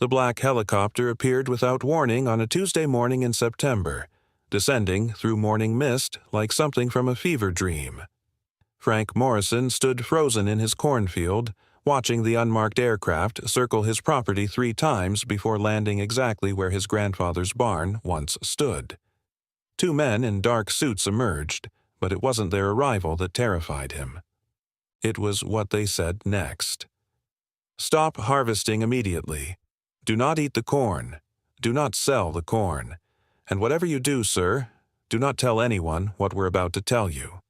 The black helicopter appeared without warning on a Tuesday morning in September, descending through morning mist like something from a fever dream. Frank Morrison stood frozen in his cornfield, watching the unmarked aircraft circle his property 3 times before landing exactly where his grandfather's barn once stood. 2 men in dark suits emerged, but it wasn't their arrival that terrified him. It was what they said next. "Stop harvesting immediately. Do not eat the corn. Do not sell the corn. And whatever you do, sir, do not tell anyone what we're about to tell you."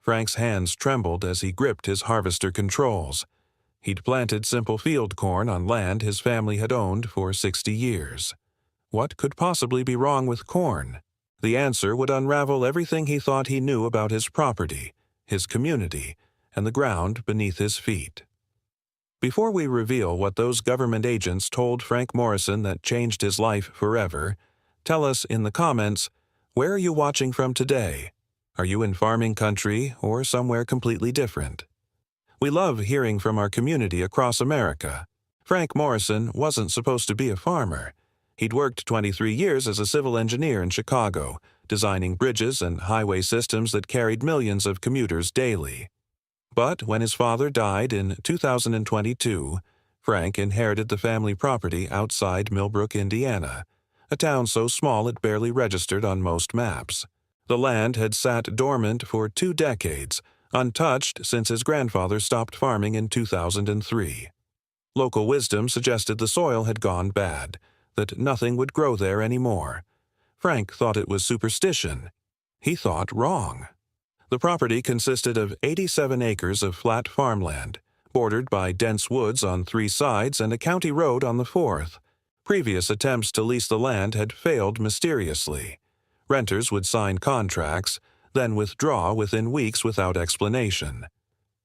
Frank's hands trembled as he gripped his harvester controls. He'd planted simple field corn on land his family had owned for 60 years. What could possibly be wrong with corn? The answer would unravel everything he thought he knew about his property, his community, and the ground beneath his feet. Before we reveal what those government agents told Frank Morrison that changed his life forever, tell us in the comments, where are you watching from today? Are you in farming country or somewhere completely different? We love hearing from our community across America. Frank Morrison wasn't supposed to be a farmer. He'd worked 23 years as a civil engineer in Chicago, designing bridges and highway systems that carried millions of commuters daily. But when his father died in 2022, Frank inherited the family property outside Millbrook, Indiana, a town so small it barely registered on most maps. The land had sat dormant for 2 decades, untouched since his grandfather stopped farming in 2003. Local wisdom suggested the soil had gone bad, that nothing would grow there anymore. Frank thought it was superstition. He thought wrong. The property consisted of 87 acres of flat farmland, bordered by dense woods on 3 sides and a county road on the 4th. Previous attempts to lease the land had failed mysteriously. Renters would sign contracts, then withdraw within weeks without explanation.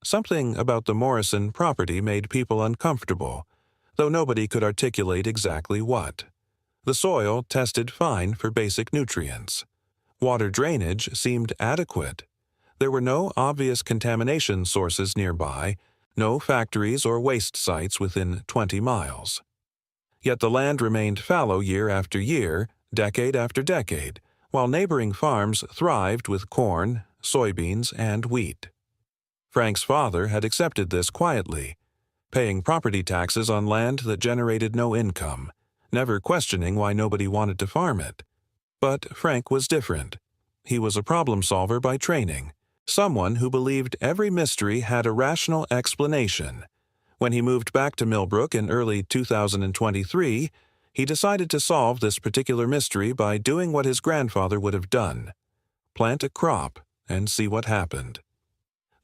Something about the Morrison property made people uncomfortable, though nobody could articulate exactly what. The soil tested fine for basic nutrients. Water drainage seemed adequate. There were no obvious contamination sources nearby, no factories or waste sites within 20 miles. Yet the land remained fallow year after year, decade after decade, while neighboring farms thrived with corn, soybeans, and wheat. Frank's father had accepted this quietly, paying property taxes on land that generated no income, never questioning why nobody wanted to farm it. But Frank was different. He was a problem solver by training, someone who believed every mystery had a rational explanation. When he moved back to Millbrook in early 2023, he decided to solve this particular mystery by doing what his grandfather would have done: plant a crop and see what happened.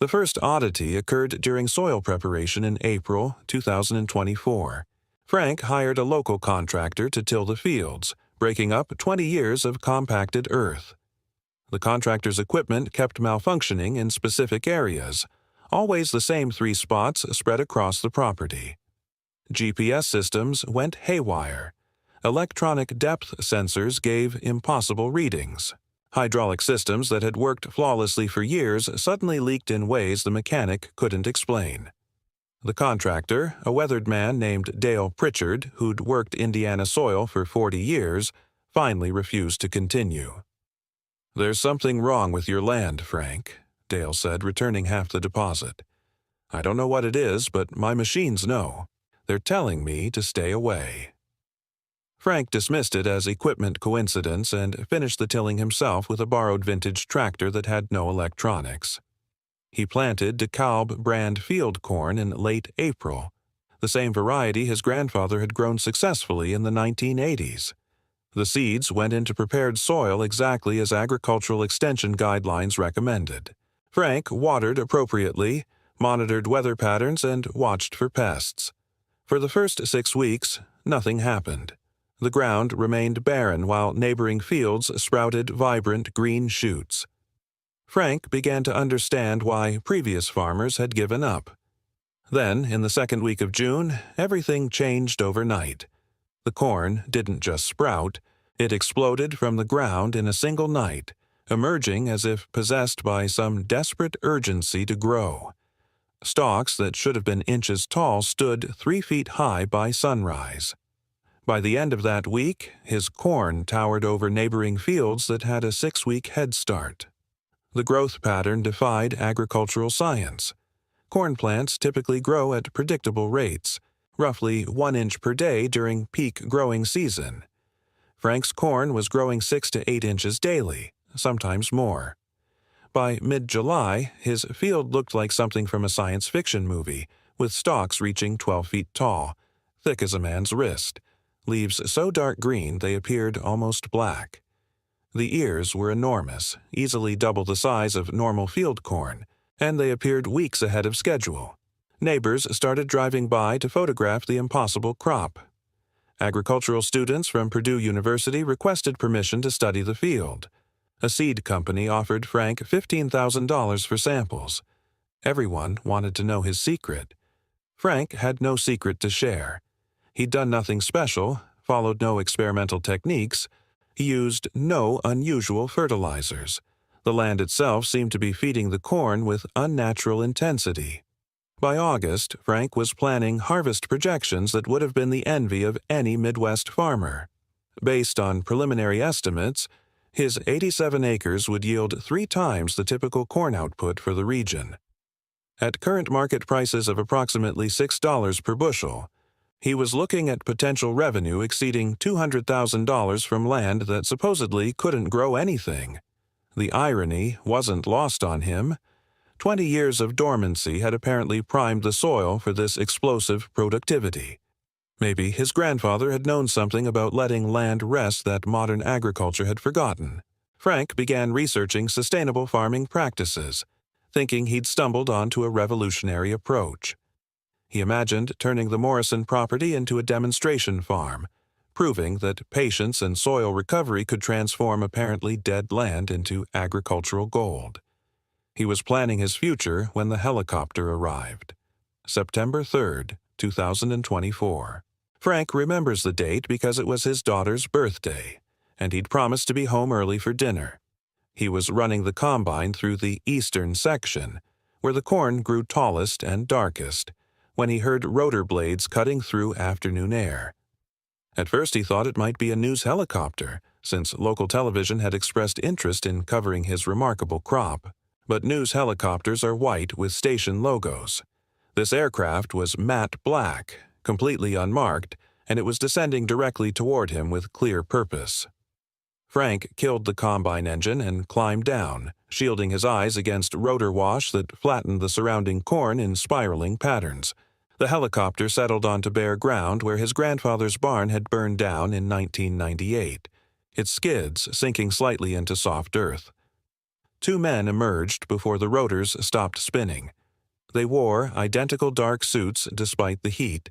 The first oddity occurred during soil preparation in April 2024. Frank hired a local contractor to till the fields, breaking up 20 years of compacted earth. The contractor's equipment kept malfunctioning in specific areas, always the same 3 spots spread across the property. GPS systems went haywire. Electronic depth sensors gave impossible readings. Hydraulic systems that had worked flawlessly for years suddenly leaked in ways the mechanic couldn't explain. The contractor, a weathered man named Dale Pritchard, who'd worked Indiana soil for 40 years, finally refused to continue. "There's something wrong with your land, Frank," Dale said, returning half the deposit. "I don't know what it is, but my machines know. They're telling me to stay away." Frank dismissed it as equipment coincidence and finished the tilling himself with a borrowed vintage tractor that had no electronics. He planted DeKalb brand field corn in late April, the same variety his grandfather had grown successfully in the 1980s. The seeds went into prepared soil exactly as agricultural extension guidelines recommended. Frank watered appropriately, monitored weather patterns, and watched for pests. For the first 6 weeks, nothing happened. The ground remained barren while neighboring fields sprouted vibrant green shoots. Frank began to understand why previous farmers had given up. Then, in the second week of June, everything changed overnight. The corn didn't just sprout, it exploded from the ground in a single night, emerging as if possessed by some desperate urgency to grow. Stalks that should have been inches tall stood 3 feet high by sunrise. By the end of that week, his corn towered over neighboring fields that had a 6-week head start. The growth pattern defied agricultural science. Corn plants typically grow at predictable rates, roughly 1 inch per day during peak growing season. Frank's corn was growing 6 to 8 inches daily, sometimes more. By mid-July, his field looked like something from a science fiction movie, with stalks reaching 12 feet tall, thick as a man's wrist, leaves so dark green they appeared almost black. The ears were enormous, easily double the size of normal field corn, and they appeared weeks ahead of schedule. Neighbors started driving by to photograph the impossible crop. Agricultural students from Purdue University requested permission to study the field. A seed company offered Frank $15,000 for samples. Everyone wanted to know his secret. Frank had no secret to share. He'd done nothing special, followed no experimental techniques. He used no unusual fertilizers. The land itself seemed to be feeding the corn with unnatural intensity. By August, Frank was planning harvest projections that would have been the envy of any Midwest farmer. Based on preliminary estimates, his 87 acres would yield 3 times the typical corn output for the region. At current market prices of approximately $6 per bushel, he was looking at potential revenue exceeding $200,000 from land that supposedly couldn't grow anything. The irony wasn't lost on him. 20 years of dormancy had apparently primed the soil for this explosive productivity. Maybe his grandfather had known something about letting land rest that modern agriculture had forgotten. Frank began researching sustainable farming practices, thinking he'd stumbled onto a revolutionary approach. He imagined turning the Morrison property into a demonstration farm, proving that patience and soil recovery could transform apparently dead land into agricultural gold. He was planning his future when the helicopter arrived. September 3, 2024. Frank remembers the date because it was his daughter's birthday, and he'd promised to be home early for dinner. He was running the combine through the eastern section, where the corn grew tallest and darkest, when he heard rotor blades cutting through afternoon air. At first he thought it might be a news helicopter, since local television had expressed interest in covering his remarkable crop. But news helicopters are white with station logos. This aircraft was matte black, completely unmarked, and it was descending directly toward him with clear purpose. Frank killed the combine engine and climbed down, shielding his eyes against rotor wash that flattened the surrounding corn in spiraling patterns. The helicopter settled onto bare ground where his grandfather's barn had burned down in 1998, its skids sinking slightly into soft earth. 2 men emerged before the rotors stopped spinning. They wore identical dark suits despite the heat,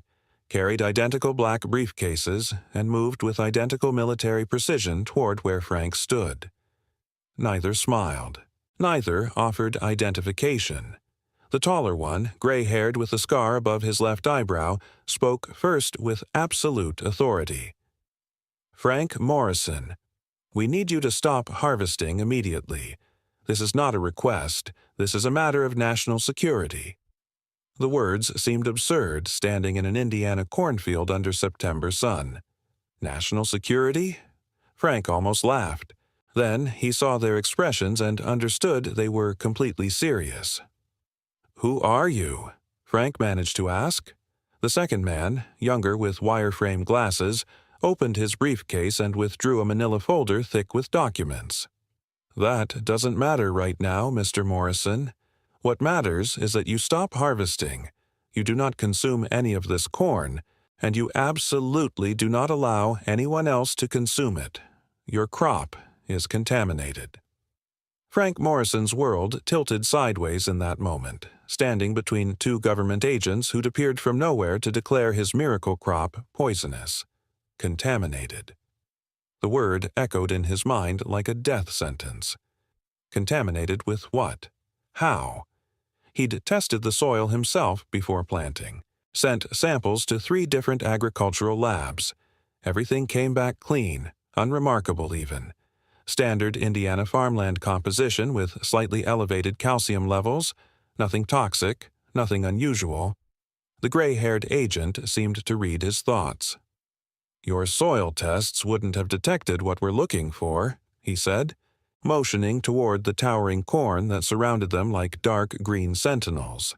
carried identical black briefcases, and moved with identical military precision toward where Frank stood. Neither smiled. Neither offered identification. The taller one, gray-haired with a scar above his left eyebrow, spoke first with absolute authority. "Frank Morrison, we need you to stop harvesting immediately. This is not a request. This is a matter of national security." The words seemed absurd standing in an Indiana cornfield under September sun. National security? Frank almost laughed. Then he saw their expressions and understood they were completely serious. "Who are you?" Frank managed to ask. The second man, younger with wireframe glasses, opened his briefcase and withdrew a manila folder thick with documents. "That doesn't matter right now, Mr. Morrison. What matters is that you stop harvesting, you do not consume any of this corn, and you absolutely do not allow anyone else to consume it. Your crop is contaminated." Frank Morrison's world tilted sideways in that moment, standing between 2 government agents who'd appeared from nowhere to declare his miracle crop poisonous. Contaminated. The word echoed in his mind like a death sentence. Contaminated with what? How? He'd tested the soil himself before planting, sent samples to 3 different agricultural labs. Everything came back clean, unremarkable even. Standard Indiana farmland composition with slightly elevated calcium levels, nothing toxic, nothing unusual. The gray-haired agent seemed to read his thoughts. "Your soil tests wouldn't have detected what we're looking for," he said, motioning toward the towering corn that surrounded them like dark green sentinels.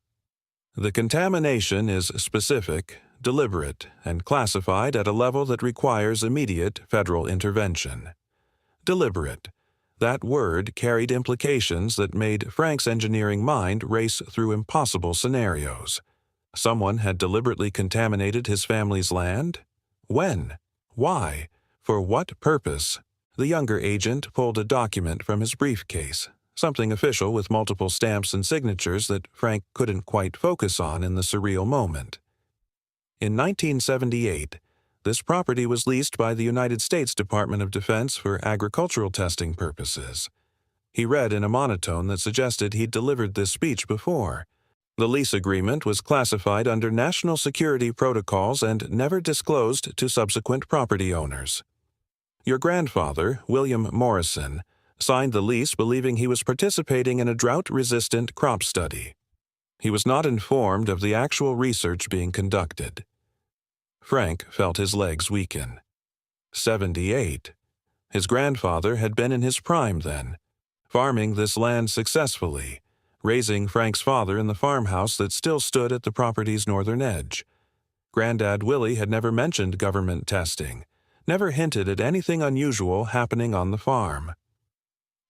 "The contamination is specific, deliberate, and classified at a level that requires immediate federal intervention." Deliberate. That word carried implications that made Frank's engineering mind race through impossible scenarios. Someone had deliberately contaminated his family's land? When? Why? For what purpose? The younger agent pulled a document from his briefcase, something official with multiple stamps and signatures that Frank couldn't quite focus on in the surreal moment. In 1978, this property was leased by the United States Department of Defense for agricultural testing purposes. He read in a monotone that suggested he'd delivered this speech before. The lease agreement was classified under national security protocols and never disclosed to subsequent property owners. "Your grandfather, William Morrison, signed the lease believing he was participating in a drought-resistant crop study. He was not informed of the actual research being conducted." Frank felt his legs weaken. 78. His grandfather had been in his prime then, farming this land successfully, raising Frank's father in the farmhouse that still stood at the property's northern edge. Granddad Willie had never mentioned government testing, never hinted at anything unusual happening on the farm.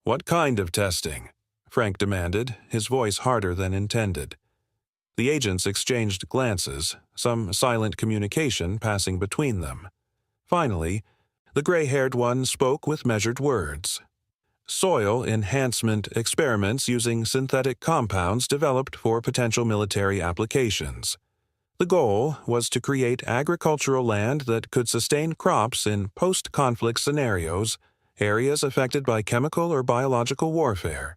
"What kind of testing?" Frank demanded, his voice harder than intended. The agents exchanged glances, some silent communication passing between them. Finally, the gray-haired one spoke with measured words. "Soil enhancement experiments using synthetic compounds developed for potential military applications. The goal was to create agricultural land that could sustain crops in post-conflict scenarios, areas affected by chemical or biological warfare.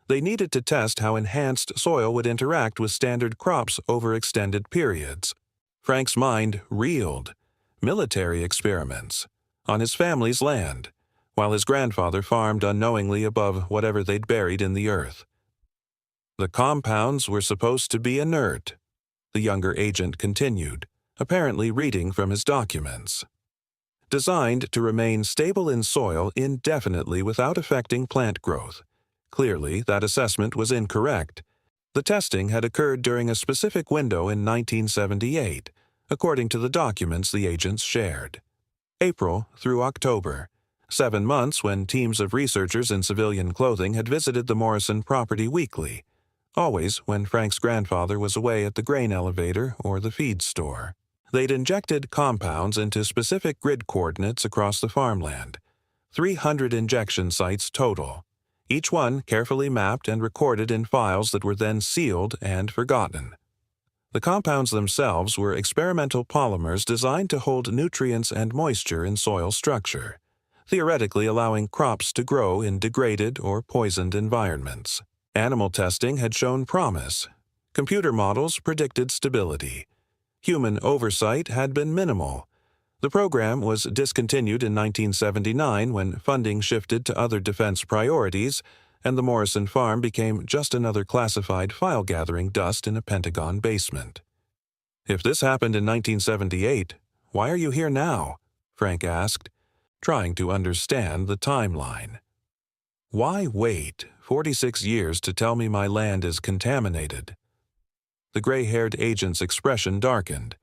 They needed to test how enhanced soil would interact with standard crops over extended periods." Frank's mind reeled. Military experiments. On his family's land, while his grandfather farmed unknowingly above whatever they'd buried in the earth. "The compounds were supposed to be inert," the younger agent continued, apparently reading from his documents. "Designed to remain stable in soil indefinitely without affecting plant growth. Clearly, that assessment was incorrect. The testing had occurred during a specific window in 1978, according to the documents the agents shared. April through October, 7 months when teams of researchers in civilian clothing had visited the Morrison property weekly, always when Frank's grandfather was away at the grain elevator or the feed store. They'd injected compounds into specific grid coordinates across the farmland, 300 injection sites total, each one carefully mapped and recorded in files that were then sealed and forgotten. The compounds themselves were experimental polymers designed to hold nutrients and moisture in soil structure, theoretically allowing crops to grow in degraded or poisoned environments. Animal testing had shown promise. Computer models predicted stability. Human oversight had been minimal. The program was discontinued in 1979 when funding shifted to other defense priorities, and the Morrison farm became just another classified file-gathering dust in a Pentagon basement. "If this happened in 1978, why are you here now?" Frank asked, trying to understand the timeline. "Why wait 46 years to tell me my land is contaminated?" The gray-haired agent's expression darkened,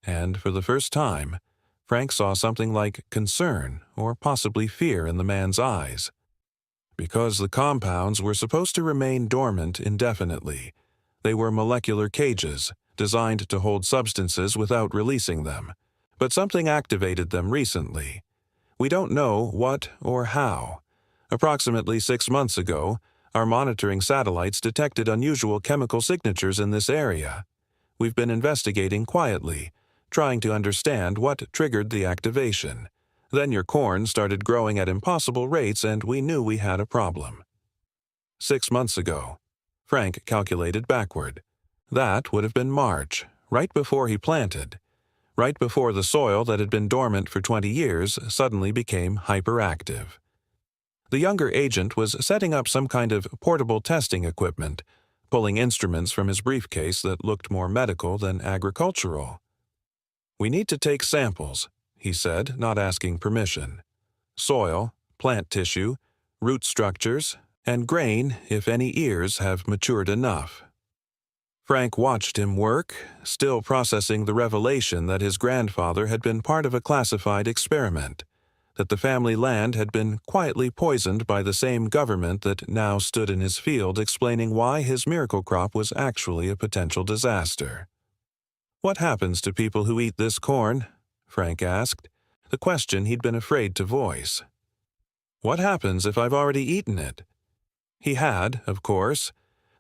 and for the first time, Frank saw something like concern or possibly fear in the man's eyes. "Because the compounds were supposed to remain dormant indefinitely. They were molecular cages, designed to hold substances without releasing them. But something activated them recently. We don't know what or how. Approximately 6 months ago, our monitoring satellites detected unusual chemical signatures in this area. We've been investigating quietly, trying to understand what triggered the activation. Then your corn started growing at impossible rates and we knew we had a problem." 6 months ago. Frank calculated backward. That would have been March, right before he planted. Right before the soil that had been dormant for 20 years suddenly became hyperactive. The younger agent was setting up some kind of portable testing equipment, pulling instruments from his briefcase that looked more medical than agricultural. "We need to take samples," he said, not asking permission. "Soil, plant tissue, root structures, and grain if any ears have matured enough." Frank watched him work, still processing the revelation that his grandfather had been part of a classified experiment, that the family land had been quietly poisoned by the same government that now stood in his field explaining why his miracle crop was actually a potential disaster. "What happens to people who eat this corn?" Frank asked, the question he'd been afraid to voice. "What happens if I've already eaten it?" He had, of course.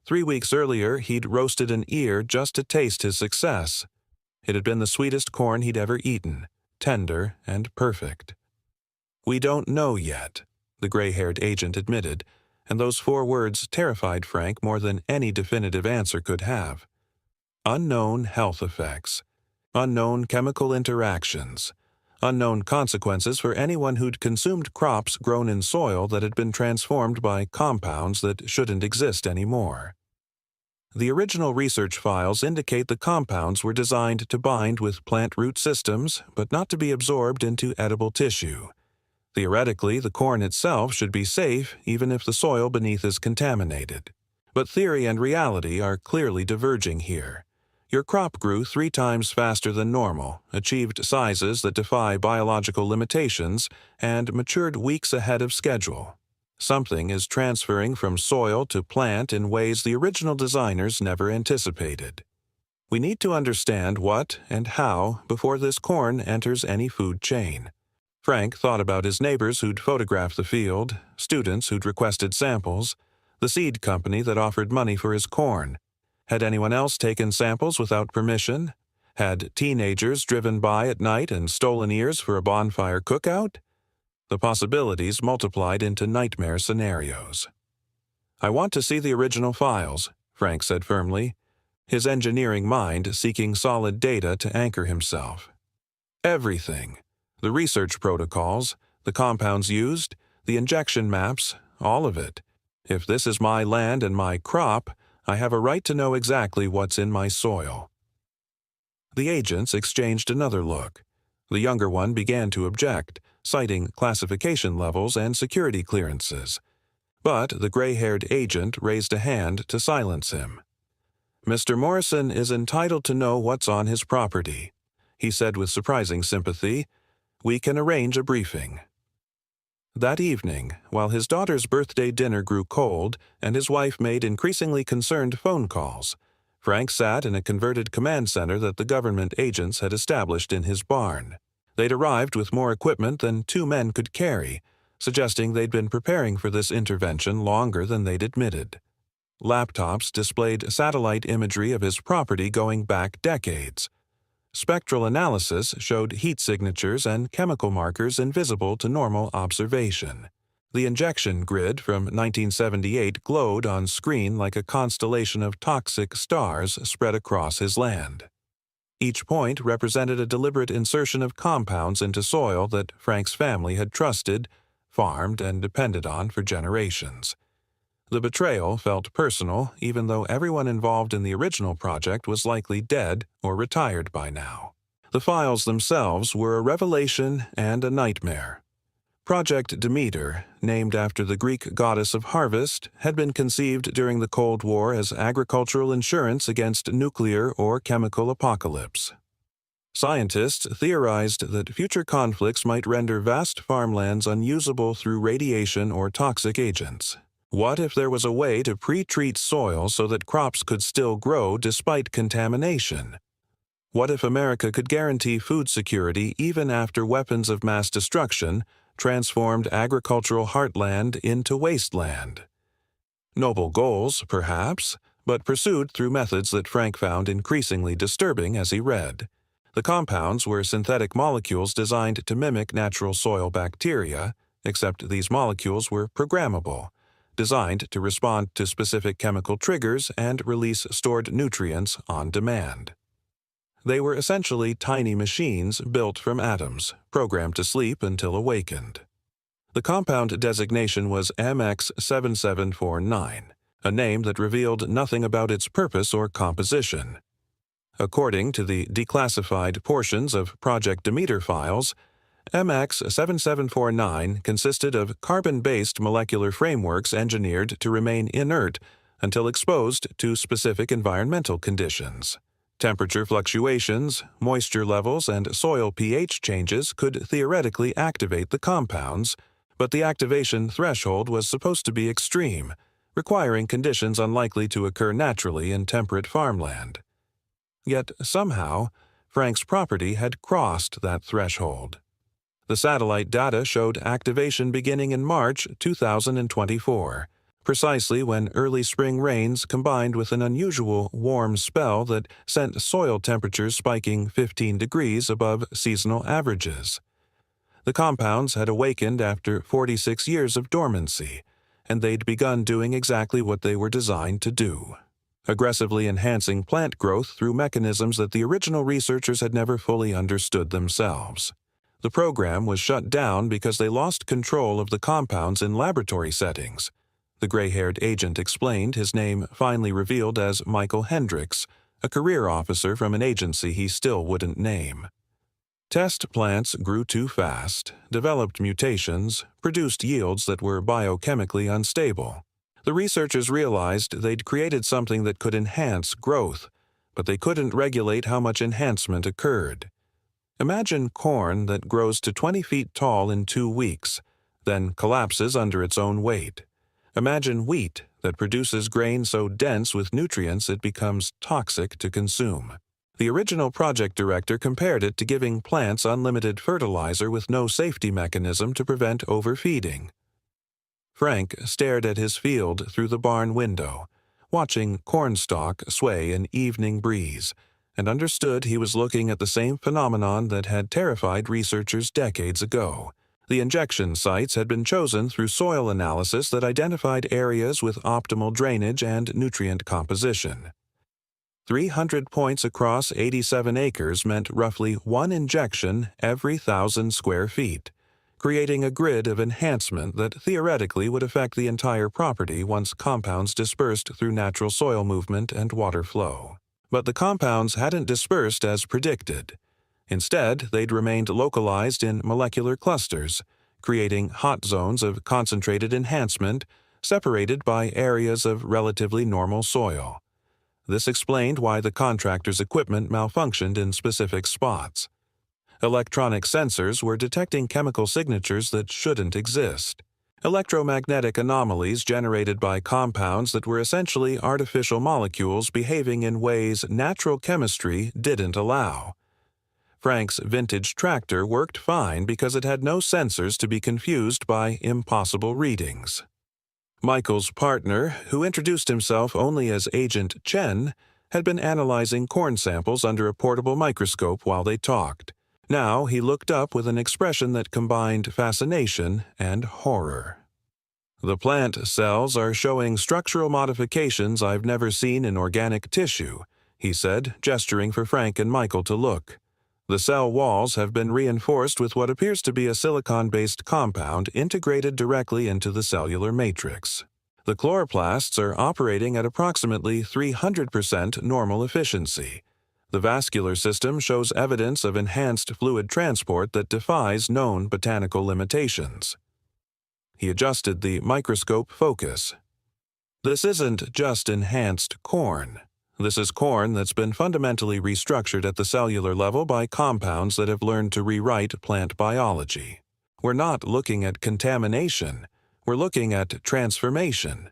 3 weeks earlier, he'd roasted an ear just to taste his success. It had been the sweetest corn he'd ever eaten, tender and perfect. "We don't know yet," the gray-haired agent admitted, and those 4 words terrified Frank more than any definitive answer could have. Unknown health effects, unknown chemical interactions, unknown consequences for anyone who'd consumed crops grown in soil that had been transformed by compounds that shouldn't exist anymore. The original research files indicate the compounds were designed to bind with plant root systems, but not to be absorbed into edible tissue. Theoretically, the corn itself should be safe even if the soil beneath is contaminated. But theory and reality are clearly diverging here. Your crop grew 3 times faster than normal, achieved sizes that defy biological limitations, and matured weeks ahead of schedule. Something is transferring from soil to plant in ways the original designers never anticipated. We need to understand what and how before this corn enters any food chain. Frank thought about his neighbors who'd photographed the field, students who'd requested samples, the seed company that offered money for his corn. Had anyone else taken samples without permission? Had teenagers driven by at night and stolen ears for a bonfire cookout? The possibilities multiplied into nightmare scenarios. "I want to see the original files," Frank said firmly, his engineering mind seeking solid data to anchor himself. "Everything. The research protocols, the compounds used, the injection maps, all of it. If this is my land and my crop, I have a right to know exactly what's in my soil." The agents exchanged another look. The younger one began to object, citing classification levels and security clearances. But the gray-haired agent raised a hand to silence him. "Mr. Morrison is entitled to know what's on his property," he said with surprising sympathy. "We can arrange a briefing." That evening, while his daughter's birthday dinner grew cold and his wife made increasingly concerned phone calls, Frank sat in a converted command center that the government agents had established in his barn. They'd arrived with more equipment than 2 men could carry, suggesting they'd been preparing for this intervention longer than they'd admitted. Laptops displayed satellite imagery of his property going back decades. Spectral analysis showed heat signatures and chemical markers invisible to normal observation. The injection grid from 1978 glowed on screen like a constellation of toxic stars spread across his land. Each point represented a deliberate insertion of compounds into soil that Frank's family had trusted, farmed, and depended on for generations. The betrayal felt personal, even though everyone involved in the original project was likely dead or retired by now. The files themselves were a revelation and a nightmare. Project Demeter, named after the Greek goddess of harvest, had been conceived during the Cold War as agricultural insurance against nuclear or chemical apocalypse. Scientists theorized that future conflicts might render vast farmlands unusable through radiation or toxic agents. What if there was a way to pre-treat soil so that crops could still grow despite contamination? What if America could guarantee food security even after weapons of mass destruction transformed agricultural heartland into wasteland? Noble goals, perhaps, but pursued through methods that Frank found increasingly disturbing as he read. The compounds were synthetic molecules designed to mimic natural soil bacteria, except these molecules were programmable, designed to respond to specific chemical triggers and release stored nutrients on demand. They were essentially tiny machines built from atoms, programmed to sleep until awakened. The compound designation was MX7749, a name that revealed nothing about its purpose or composition. According to the declassified portions of Project Demeter files, MX7749 consisted of carbon-based molecular frameworks engineered to remain inert until exposed to specific environmental conditions. Temperature fluctuations, moisture levels, and soil pH changes could theoretically activate the compounds, but the activation threshold was supposed to be extreme, requiring conditions unlikely to occur naturally in temperate farmland. Yet somehow, Frank's property had crossed that threshold. The satellite data showed activation beginning in March 2024, precisely when early spring rains combined with an unusual warm spell that sent soil temperatures spiking 15 degrees above seasonal averages. The compounds had awakened after 46 years of dormancy, and they'd begun doing exactly what they were designed to do, aggressively enhancing plant growth through mechanisms that the original researchers had never fully understood themselves. The program was shut down because they lost control of the compounds in laboratory settings. The gray-haired agent explained, his name finally revealed as Michael Hendricks, a career officer from an agency he still wouldn't name. Test plants grew too fast, developed mutations, produced yields that were biochemically unstable. The researchers realized they'd created something that could enhance growth, but they couldn't regulate how much enhancement occurred. Imagine corn that grows to 20 feet tall in 2 weeks, then collapses under its own weight. Imagine wheat that produces grain so dense with nutrients it becomes toxic to consume. The original project director compared it to giving plants unlimited fertilizer with no safety mechanism to prevent overfeeding. Frank stared at his field through the barn window, watching cornstalk sway in evening breeze, and understood he was looking at the same phenomenon that had terrified researchers decades ago. The injection sites had been chosen through soil analysis that identified areas with optimal drainage and nutrient composition. 300 points across 87 acres meant roughly 1 injection every 1,000 square feet, creating a grid of enhancement that theoretically would affect the entire property once compounds dispersed through natural soil movement and water flow. But the compounds hadn't dispersed as predicted. Instead, they'd remained localized in molecular clusters, creating hot zones of concentrated enhancement separated by areas of relatively normal soil. This explained why the contractor's equipment malfunctioned in specific spots. Electronic sensors were detecting chemical signatures that shouldn't exist. Electromagnetic anomalies generated by compounds that were essentially artificial molecules behaving in ways natural chemistry didn't allow. Frank's vintage tractor worked fine because it had no sensors to be confused by impossible readings. Michael's partner, who introduced himself only as Agent Chen, had been analyzing corn samples under a portable microscope while they talked. Now he looked up with an expression that combined fascination and horror. "The plant cells are showing structural modifications I've never seen in organic tissue," he said, gesturing for Frank and Michael to look. "The cell walls have been reinforced with what appears to be a silicon-based compound integrated directly into the cellular matrix. The chloroplasts are operating at approximately 300% normal efficiency. The vascular system shows evidence of enhanced fluid transport that defies known botanical limitations." He adjusted the microscope focus. "This isn't just enhanced corn. This is corn that's been fundamentally restructured at the cellular level by compounds that have learned to rewrite plant biology. We're not looking at contamination. We're looking at transformation."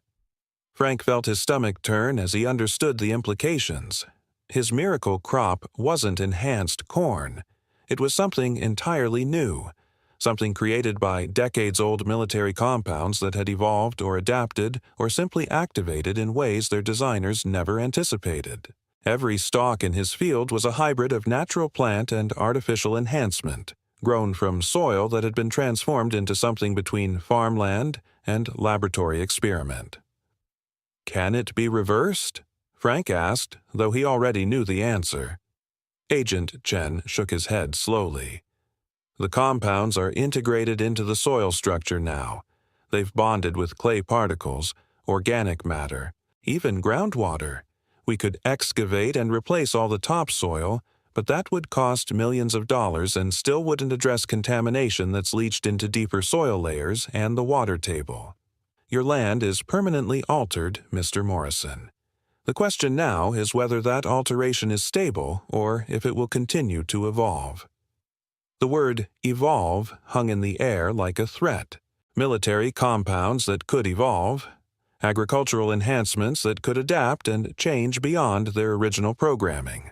Frank felt his stomach turn as he understood the implications. His miracle crop wasn't enhanced corn. It was something entirely new, something created by decades-old military compounds that had evolved or adapted or simply activated in ways their designers never anticipated. Every stalk in his field was a hybrid of natural plant and artificial enhancement, grown from soil that had been transformed into something between farmland and laboratory experiment. "Can it be reversed?" Frank asked, though he already knew the answer. Agent Chen shook his head slowly. "The compounds are integrated into the soil structure now. They've bonded with clay particles, organic matter, even groundwater. We could excavate and replace all the topsoil, but that would cost millions of dollars and still wouldn't address contamination that's leached into deeper soil layers and the water table. Your land is permanently altered, Mr. Morrison. The question now is whether that alteration is stable or if it will continue to evolve. The word evolve hung in the air like a threat. Military compounds that could evolve, agricultural enhancements that could adapt and change beyond their original programming.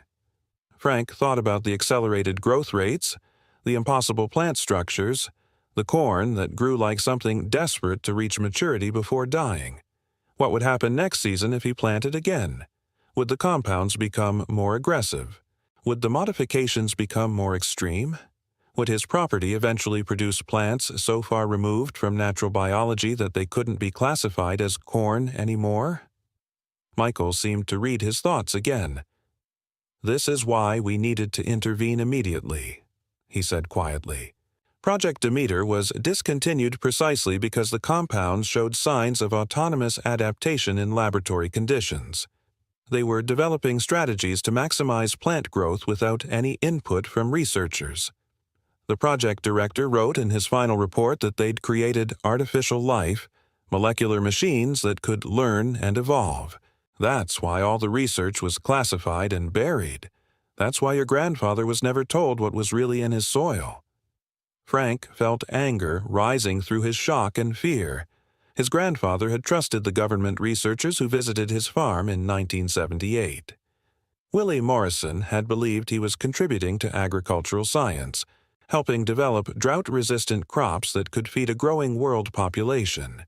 Frank thought about the accelerated growth rates, the impossible plant structures, the corn that grew like something desperate to reach maturity before dying. What would happen next season if he planted again? Would the compounds become more aggressive? Would the modifications become more extreme? Would his property eventually produce plants so far removed from natural biology that they couldn't be classified as corn anymore? Michael seemed to read his thoughts again. "This is why we needed to intervene immediately," he said quietly. Project Demeter was discontinued precisely because the compounds showed signs of autonomous adaptation in laboratory conditions. They were developing strategies to maximize plant growth without any input from researchers. The project director wrote in his final report that they'd created artificial life, molecular machines that could learn and evolve. That's why all the research was classified and buried. That's why your grandfather was never told what was really in his soil. Frank felt anger rising through his shock and fear. His grandfather had trusted the government researchers who visited his farm in 1978. Willie Morrison had believed he was contributing to agricultural science, helping develop drought-resistant crops that could feed a growing world population.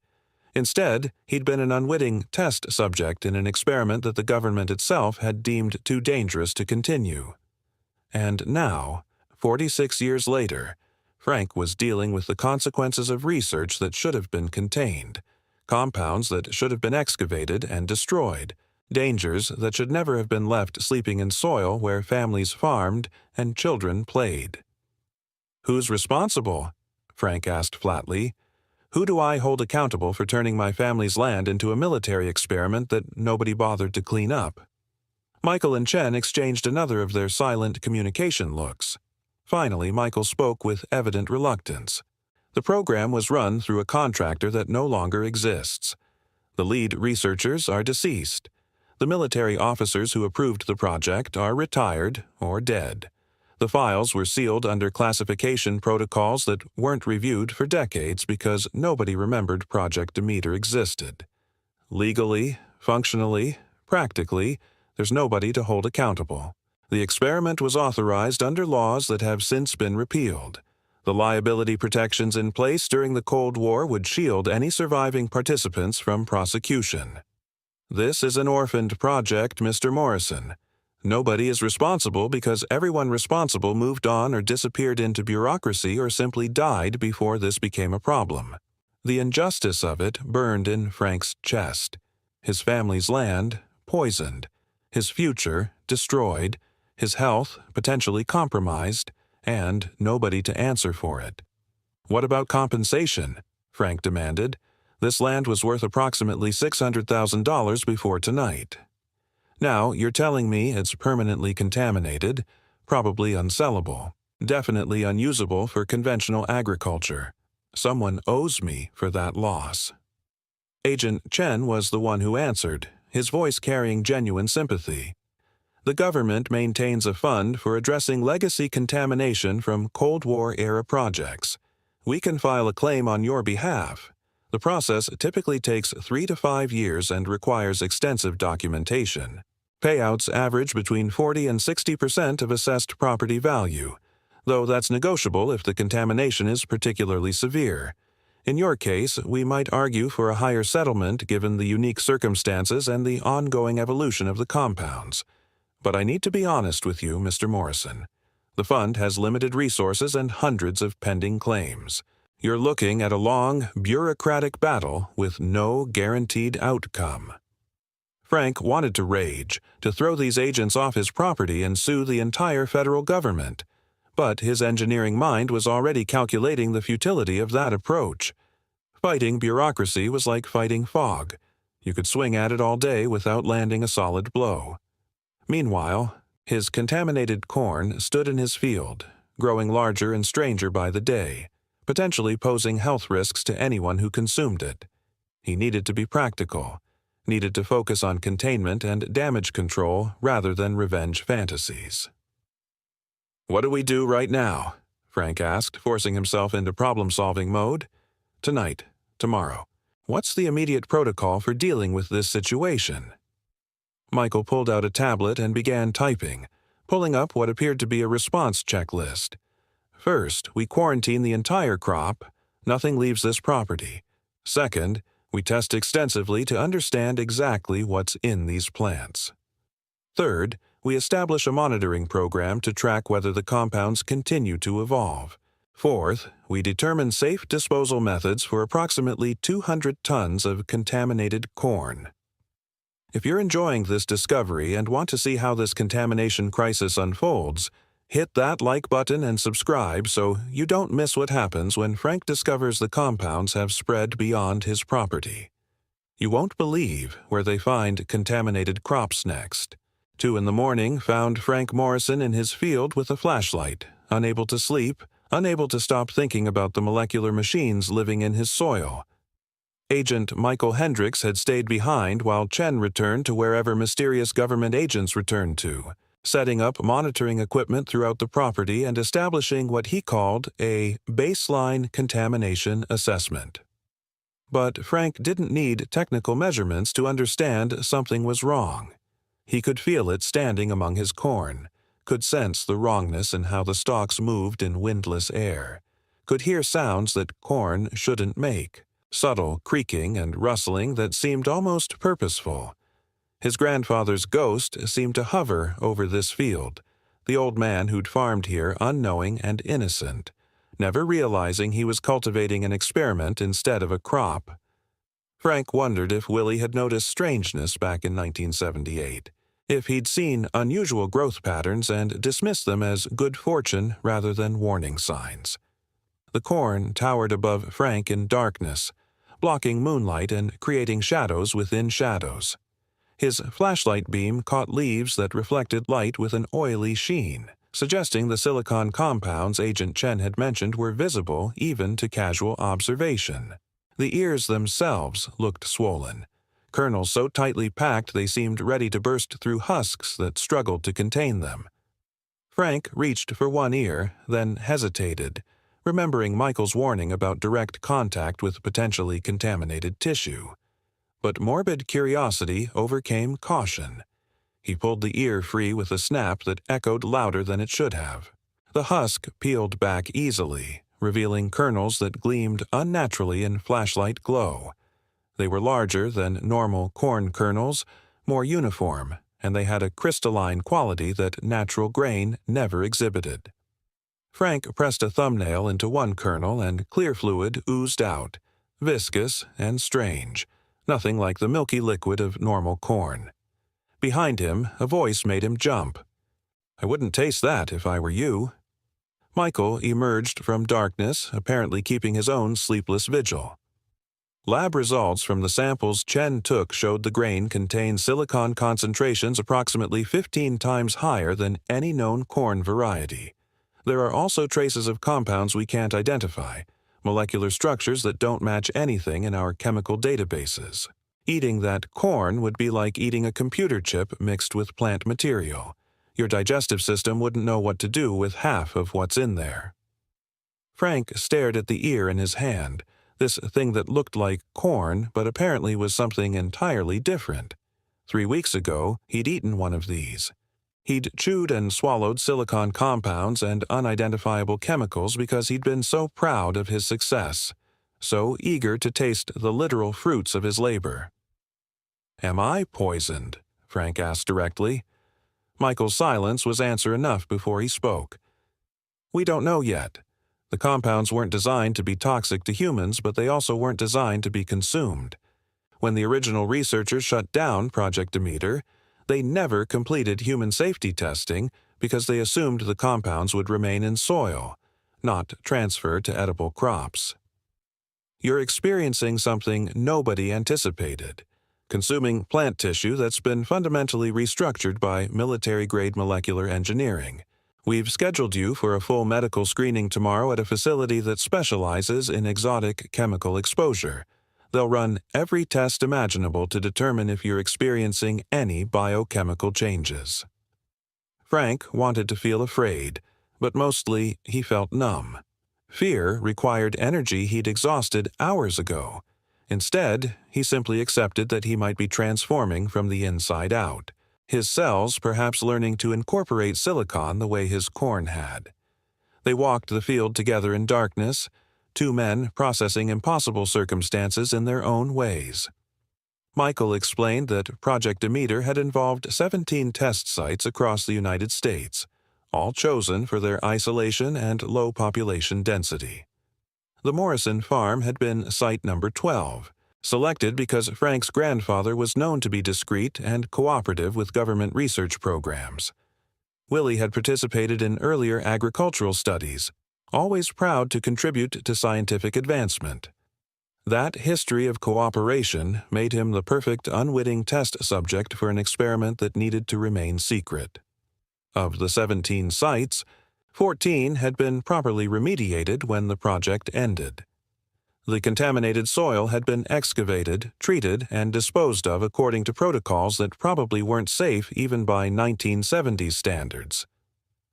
Instead, he'd been an unwitting test subject in an experiment that the government itself had deemed too dangerous to continue. And now, 46 years later, Frank was dealing with the consequences of research that should have been contained, compounds that should have been excavated and destroyed, dangers that should never have been left sleeping in soil where families farmed and children played. "Who's responsible?" Frank asked flatly. "Who do I hold accountable for turning my family's land into a military experiment that nobody bothered to clean up?" Michael and Chen exchanged another of their silent communication looks. Finally, Michael spoke with evident reluctance. The program was run through a contractor that no longer exists. The lead researchers are deceased. The military officers who approved the project are retired or dead. The files were sealed under classification protocols that weren't reviewed for decades because nobody remembered Project Demeter existed. Legally, functionally, practically, there's nobody to hold accountable. The experiment was authorized under laws that have since been repealed. The liability protections in place during the Cold War would shield any surviving participants from prosecution. This is an orphaned project, Mr. Morrison. Nobody is responsible because everyone responsible moved on or disappeared into bureaucracy or simply died before this became a problem. The injustice of it burned in Frank's chest. His family's land poisoned. His future destroyed. His health potentially compromised. And nobody to answer for it. "What about compensation?" Frank demanded. "This land was worth approximately $600,000 before tonight. Now, you're telling me it's permanently contaminated, probably unsellable, definitely unusable for conventional agriculture. Someone owes me for that loss." Agent Chen was the one who answered, his voice carrying genuine sympathy. "The government maintains a fund for addressing legacy contamination from Cold War-era projects. We can file a claim on your behalf. The process typically takes 3 to 5 years and requires extensive documentation. Payouts average between 40 and 60% of assessed property value, though that's negotiable if the contamination is particularly severe. In your case, we might argue for a higher settlement given the unique circumstances and the ongoing evolution of the compounds. But I need to be honest with you, Mr. Morrison. The fund has limited resources and hundreds of pending claims. You're looking at a long, bureaucratic battle with no guaranteed outcome." Frank wanted to rage, to throw these agents off his property and sue the entire federal government. But his engineering mind was already calculating the futility of that approach. Fighting bureaucracy was like fighting fog. You could swing at it all day without landing a solid blow. Meanwhile, his contaminated corn stood in his field, growing larger and stranger by the day, potentially posing health risks to anyone who consumed it. He needed to be practical, needed to focus on containment and damage control rather than revenge fantasies. "What do we do right now?" Frank asked, forcing himself into problem-solving mode. "Tonight, tomorrow. What's the immediate protocol for dealing with this situation?" Michael pulled out a tablet and began typing, pulling up what appeared to be a response checklist. "First, we quarantine the entire crop. Nothing leaves this property. Second, we test extensively to understand exactly what's in these plants. Third, we establish a monitoring program to track whether the compounds continue to evolve. Fourth, we determine safe disposal methods for approximately 200 tons of contaminated corn." If you're enjoying this discovery and want to see how this contamination crisis unfolds, hit that like button and subscribe so you don't miss what happens when Frank discovers the compounds have spread beyond his property. You won't believe where they find contaminated crops next. 2 in the morning found Frank Morrison in his field with a flashlight, unable to sleep, unable to stop thinking about the molecular machines living in his soil. Agent Michael Hendricks had stayed behind while Chen returned to wherever mysterious government agents returned to, setting up monitoring equipment throughout the property and establishing what he called a baseline contamination assessment. But Frank didn't need technical measurements to understand something was wrong. He could feel it standing among his corn, could sense the wrongness in how the stalks moved in windless air, could hear sounds that corn shouldn't make. Subtle creaking and rustling that seemed almost purposeful. His grandfather's ghost seemed to hover over this field, the old man who'd farmed here unknowing and innocent, never realizing he was cultivating an experiment instead of a crop. Frank wondered if Willie had noticed strangeness back in 1978, if he'd seen unusual growth patterns and dismissed them as good fortune rather than warning signs. The corn towered above Frank in darkness, blocking moonlight and creating shadows within shadows. His flashlight beam caught leaves that reflected light with an oily sheen, suggesting the silicon compounds Agent Chen had mentioned were visible even to casual observation. The ears themselves looked swollen, kernels so tightly packed they seemed ready to burst through husks that struggled to contain them. Frank reached for one ear, then hesitated, remembering Michael's warning about direct contact with potentially contaminated tissue. But morbid curiosity overcame caution. He pulled the ear free with a snap that echoed louder than it should have. The husk peeled back easily, revealing kernels that gleamed unnaturally in flashlight glow. They were larger than normal corn kernels, more uniform, and they had a crystalline quality that natural grain never exhibited. Frank pressed a thumbnail into one kernel and clear fluid oozed out, viscous and strange, nothing like the milky liquid of normal corn. Behind him, a voice made him jump. "I wouldn't taste that if I were you." Michael emerged from darkness, apparently keeping his own sleepless vigil. Lab results from the samples Chen took showed the grain contained silicon concentrations approximately 15 times higher than any known corn variety. There are also traces of compounds we can't identify, molecular structures that don't match anything in our chemical databases. Eating that corn would be like eating a computer chip mixed with plant material. Your digestive system wouldn't know what to do with half of what's in there. Frank stared at the ear in his hand, this thing that looked like corn but apparently was something entirely different. 3 weeks ago, he'd eaten one of these. He'd chewed and swallowed silicon compounds and unidentifiable chemicals because he'd been so proud of his success, so eager to taste the literal fruits of his labor. "Am I poisoned?" Frank asked directly. Michael's silence was answer enough before he spoke. "We don't know yet. The compounds weren't designed to be toxic to humans, but they also weren't designed to be consumed. When the original researchers shut down Project Demeter, they never completed human safety testing because they assumed the compounds would remain in soil, not transfer to edible crops. You're experiencing something nobody anticipated. consuming plant tissue that's been fundamentally restructured by military-grade molecular engineering. We've scheduled you for a full medical screening tomorrow at a facility that specializes in exotic chemical exposure. They'll run every test imaginable to determine if you're experiencing any biochemical changes. Frank wanted to feel afraid, but mostly he felt numb. Fear required energy he'd exhausted hours ago. Instead, he simply accepted that he might be transforming from the inside out, his cells perhaps learning to incorporate silicon the way his corn had. They walked the field together in darkness, two men processing impossible circumstances in their own ways. Michael explained that Project Demeter had involved 17 test sites across the United States, all chosen for their isolation and low population density. The Morrison farm had been site number 12, selected because Frank's grandfather was known to be discreet and cooperative with government research programs. Willie had participated in earlier agricultural studies, always proud to contribute to scientific advancement. That history of cooperation made him the perfect unwitting test subject for an experiment that needed to remain secret. Of the 17 sites, 14 had been properly remediated when the project ended. The contaminated soil had been excavated, treated, and disposed of according to protocols that probably weren't safe even by 1970s standards.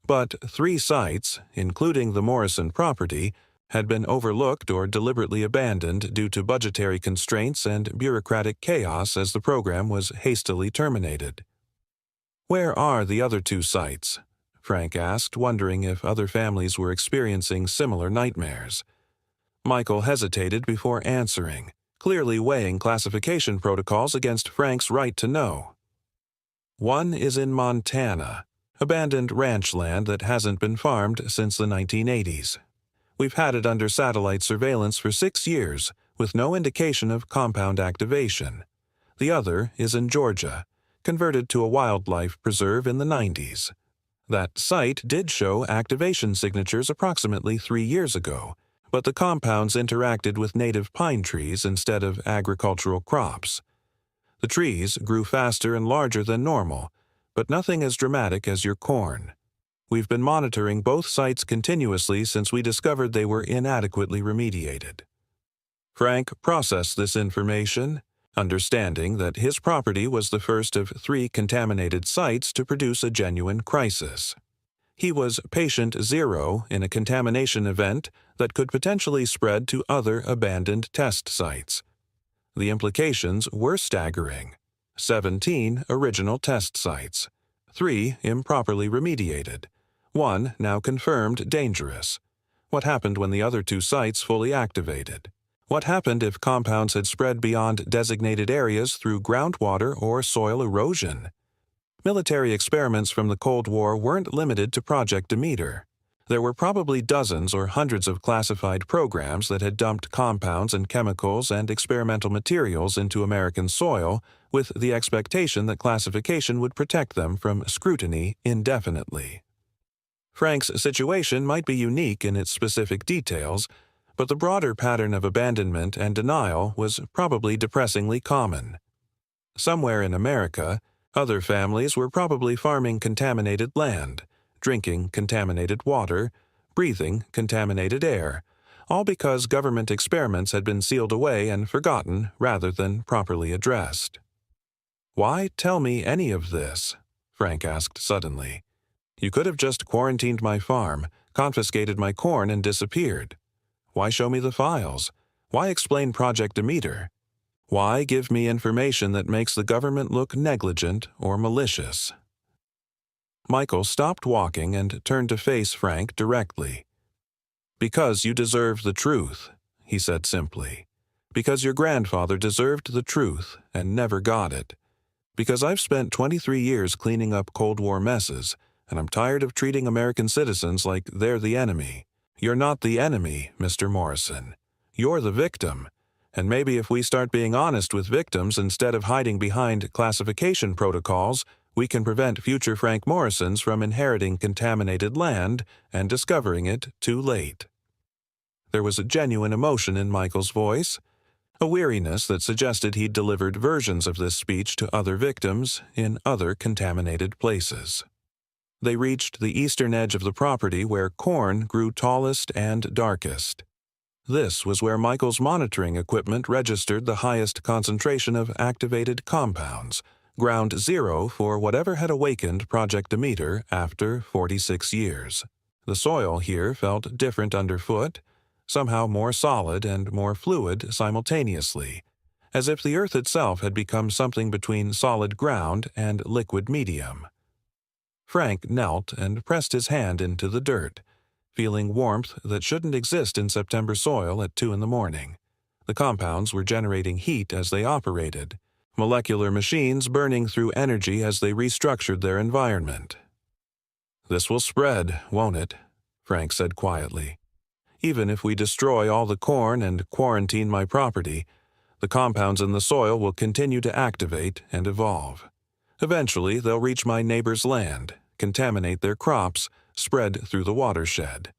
But 3 sites, including the Morrison property, had been overlooked or deliberately abandoned due to budgetary constraints and bureaucratic chaos as the program was hastily terminated. "Where are the other 2 sites?" Frank asked, wondering if other families were experiencing similar nightmares. Michael hesitated before answering, clearly weighing classification protocols against Frank's right to know. "One is in Montana, abandoned ranch land that hasn't been farmed since the 1980s. We've had it under satellite surveillance for 6 years, with no indication of compound activation. The other is in Georgia, converted to a wildlife preserve in the 90s. That site did show activation signatures approximately 3 years ago, but the compounds interacted with native pine trees instead of agricultural crops. The trees grew faster and larger than normal, but nothing as dramatic as your corn. We've been monitoring both sites continuously since we discovered they were inadequately remediated." Frank processed this information, understanding that his property was the first of 3 contaminated sites to produce a genuine crisis. He was patient 0 in a contamination event that could potentially spread to other abandoned test sites. The implications were staggering. 17 original test sites, 3 improperly remediated, 1 now confirmed dangerous. What happened when the other 2 sites fully activated? What happened if compounds had spread beyond designated areas through groundwater or soil erosion? Military experiments from the Cold War weren't limited to Project Demeter. There were probably dozens or hundreds of classified programs that had dumped compounds and chemicals and experimental materials into American soil with the expectation that classification would protect them from scrutiny indefinitely. Frank's situation might be unique in its specific details, but the broader pattern of abandonment and denial was probably depressingly common. Somewhere in America, other families were probably farming contaminated land, drinking contaminated water, breathing contaminated air, all because government experiments had been sealed away and forgotten rather than properly addressed. "Why tell me any of this?" Frank asked suddenly. "You could have just quarantined my farm, confiscated my corn, and disappeared. Why show me the files? Why explain Project Demeter? Why give me information that makes the government look negligent or malicious?" Michael stopped walking and turned to face Frank directly. "Because you deserve the truth," he said simply. "Because your grandfather deserved the truth and never got it. Because I've spent 23 years cleaning up Cold War messes, and I'm tired of treating American citizens like they're the enemy. You're not the enemy, Mr. Morrison. You're the victim. And maybe if we start being honest with victims instead of hiding behind classification protocols, we can prevent future Frank Morrisons from inheriting contaminated land and discovering it too late." There was a genuine emotion in Michael's voice. a weariness that suggested he'd delivered versions of this speech to other victims in other contaminated places. They reached the eastern edge of the property where corn grew tallest and darkest. This was where Michael's monitoring equipment registered the highest concentration of activated compounds, ground zero for whatever had awakened Project Demeter after 46 years. The soil here felt different underfoot, somehow more solid and more fluid simultaneously, as if the earth itself had become something between solid ground and liquid medium. Frank knelt and pressed his hand into the dirt, feeling warmth that shouldn't exist in September soil at 2 a.m. The compounds were generating heat as they operated, molecular machines burning through energy as they restructured their environment. "This will spread, won't it?" Frank said quietly. "Even if we destroy all the corn and quarantine my property, the compounds in the soil will continue to activate and evolve. Eventually, they'll reach my neighbor's land, contaminate their crops, spread through the watershed.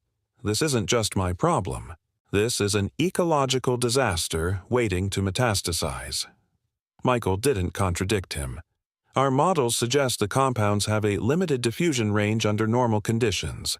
This isn't just my problem. This is an ecological disaster waiting to metastasize." Michael didn't contradict him. "Our models suggest the compounds have a limited diffusion range under normal conditions.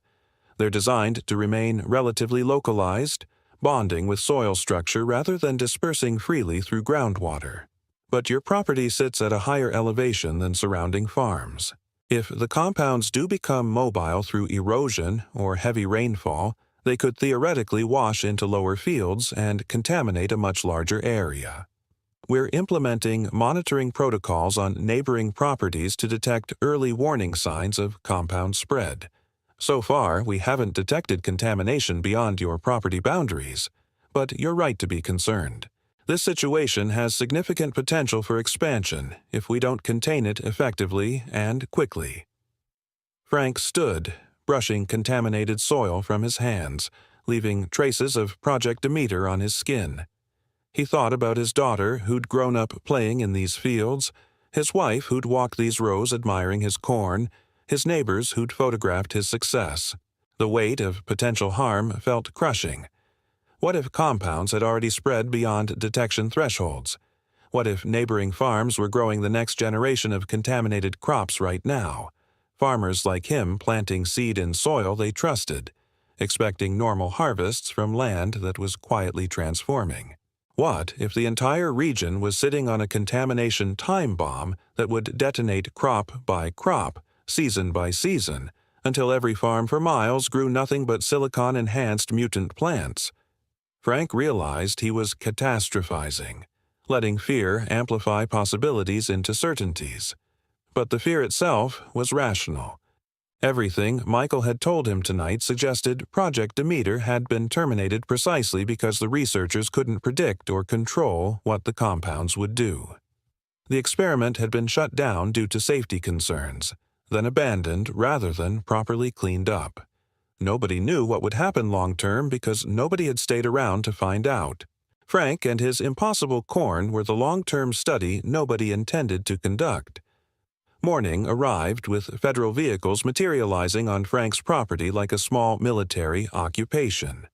They're designed to remain relatively localized, bonding with soil structure rather than dispersing freely through groundwater. But your property sits at a higher elevation than surrounding farms. If the compounds do become mobile through erosion or heavy rainfall, they could theoretically wash into lower fields and contaminate a much larger area. We're implementing monitoring protocols on neighboring properties to detect early warning signs of compound spread. So far, we haven't detected contamination beyond your property boundaries, but you're right to be concerned. This situation has significant potential for expansion if we don't contain it effectively and quickly." Frank stood, brushing contaminated soil from his hands, leaving traces of Project Demeter on his skin. He thought about his daughter who'd grown up playing in these fields, his wife who'd walked these rows admiring his corn, his neighbors who'd photographed his success. The weight of potential harm felt crushing. What if compounds had already spread beyond detection thresholds? What if neighboring farms were growing the next generation of contaminated crops right now? Farmers like him planting seed in soil they trusted, expecting normal harvests from land that was quietly transforming. What if the entire region was sitting on a contamination time bomb that would detonate crop by crop, season by season, until every farm for miles grew nothing but silicon-enhanced mutant plants? Frank realized he was catastrophizing, letting fear amplify possibilities into certainties. But the fear itself was rational. Everything Michael had told him tonight suggested Project Demeter had been terminated precisely because the researchers couldn't predict or control what the compounds would do. The experiment had been shut down due to safety concerns, then abandoned rather than properly cleaned up. Nobody knew what would happen long-term because nobody had stayed around to find out. Frank and his impossible corn were the long-term study nobody intended to conduct. Morning arrived with federal vehicles materializing on Frank's property like a small military occupation.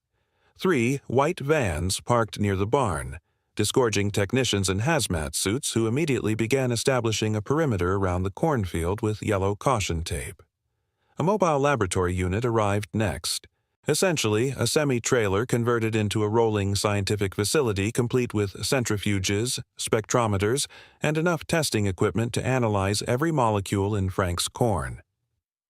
3 white vans parked near the barn, disgorging technicians in hazmat suits who immediately began establishing a perimeter around the cornfield with yellow caution tape. A mobile laboratory unit arrived next, essentially a semi-trailer converted into a rolling scientific facility complete with centrifuges, spectrometers, and enough testing equipment to analyze every molecule in Frank's corn.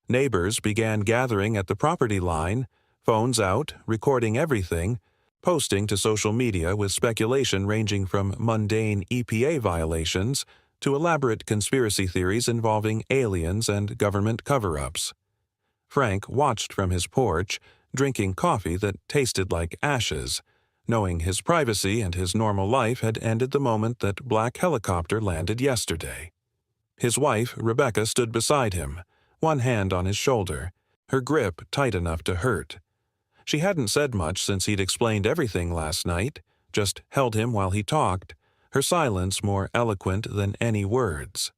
Neighbors began gathering at the property line, phones out, recording everything, posting to social media with speculation ranging from mundane EPA violations to elaborate conspiracy theories involving aliens and government cover-ups. Frank watched from his porch, drinking coffee that tasted like ashes, knowing his privacy and his normal life had ended the moment that black helicopter landed yesterday. His wife, Rebecca, stood beside him, one hand on his shoulder, her grip tight enough to hurt. She hadn't said much since he'd explained everything last night, just held him while he talked, her silence more eloquent than any words.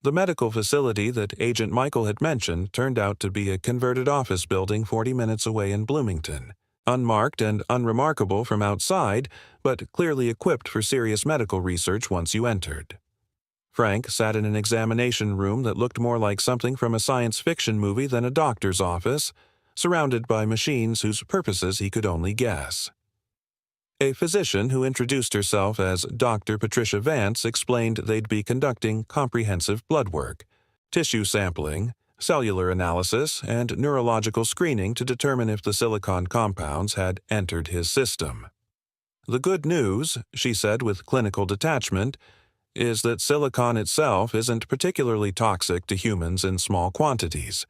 The medical facility that Agent Michael had mentioned turned out to be a converted office building 40 minutes away in Bloomington, unmarked and unremarkable from outside, but clearly equipped for serious medical research once you entered. Frank sat in an examination room that looked more like something from a science fiction movie than a doctor's office, surrounded by machines whose purposes he could only guess. A physician who introduced herself as Dr. Patricia Vance explained they'd be conducting comprehensive blood work, tissue sampling, cellular analysis, and neurological screening to determine if the silicon compounds had entered his system. The good news, she said with clinical detachment, is that silicon itself isn't particularly toxic to humans in small quantities.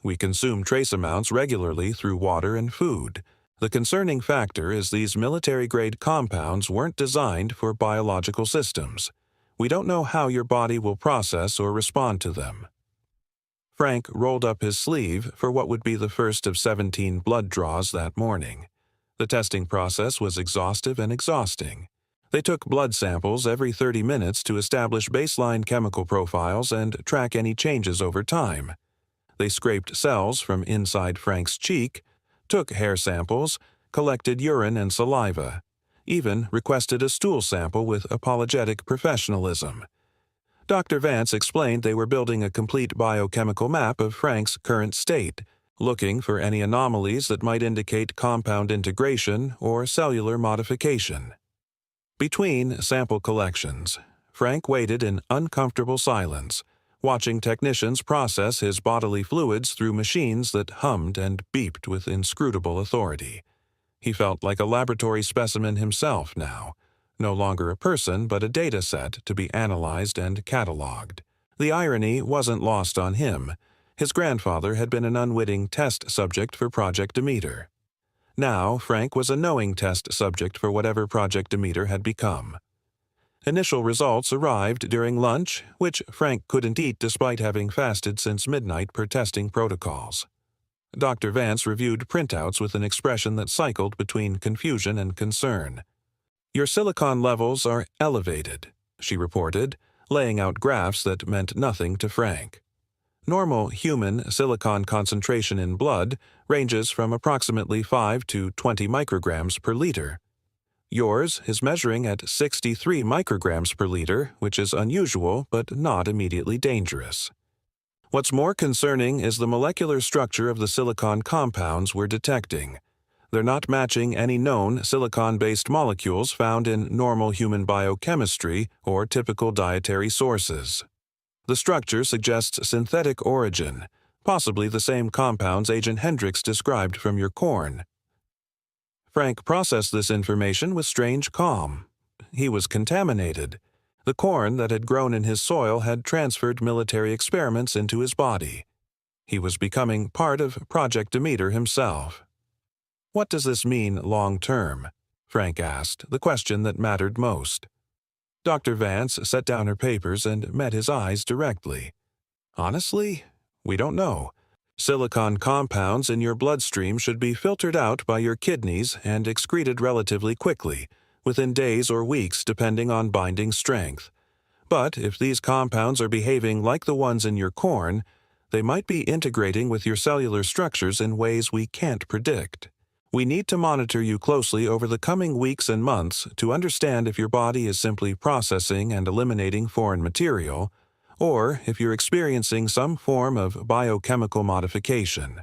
We consume trace amounts regularly through water and food. The concerning factor is these military-grade compounds weren't designed for biological systems. We don't know how your body will process or respond to them. Frank rolled up his sleeve for what would be the first of 17 blood draws that morning. The testing process was exhaustive and exhausting. They took blood samples every 30 minutes to establish baseline chemical profiles and track any changes over time. They scraped cells from inside Frank's cheek, took hair samples, collected urine and saliva, even requested a stool sample with apologetic professionalism. Dr. Vance explained they were building a complete biochemical map of Frank's current state, looking for any anomalies that might indicate compound integration or cellular modification. Between sample collections, Frank waited in uncomfortable silence, watching technicians process his bodily fluids through machines that hummed and beeped with inscrutable authority. He felt like a laboratory specimen himself now, no longer a person but a data set to be analyzed and cataloged. The irony wasn't lost on him. His grandfather had been an unwitting test subject for Project Demeter. Now Frank was a knowing test subject for whatever Project Demeter had become. Initial results arrived during lunch, which Frank couldn't eat despite having fasted since midnight per testing protocols. Dr. Vance reviewed printouts with an expression that cycled between confusion and concern. "Your silicon levels are elevated," she reported, laying out graphs that meant nothing to Frank. Normal human silicon concentration in blood ranges from approximately 5 to 20 micrograms per liter. Yours is measuring at 63 micrograms per liter, which is unusual but not immediately dangerous. What's more concerning is the molecular structure of the silicon compounds we're detecting. They're not matching any known silicon-based molecules found in normal human biochemistry or typical dietary sources. The structure suggests synthetic origin, possibly the same compounds Agent Hendricks described from your corn. Frank processed this information with strange calm. He was contaminated. The corn that had grown in his soil had transferred military experiments into his body. He was becoming part of Project Demeter himself. "What does this mean long-term?" Frank asked, the question that mattered most. Dr. Vance set down her papers and met his eyes directly. "Honestly, we don't know. Silicon compounds in your bloodstream should be filtered out by your kidneys and excreted relatively quickly, within days or weeks depending on binding strength. But if these compounds are behaving like the ones in your corn, they might be integrating with your cellular structures in ways we can't predict. We need to monitor you closely over the coming weeks and months to understand if your body is simply processing and eliminating foreign material, or if you're experiencing some form of biochemical modification."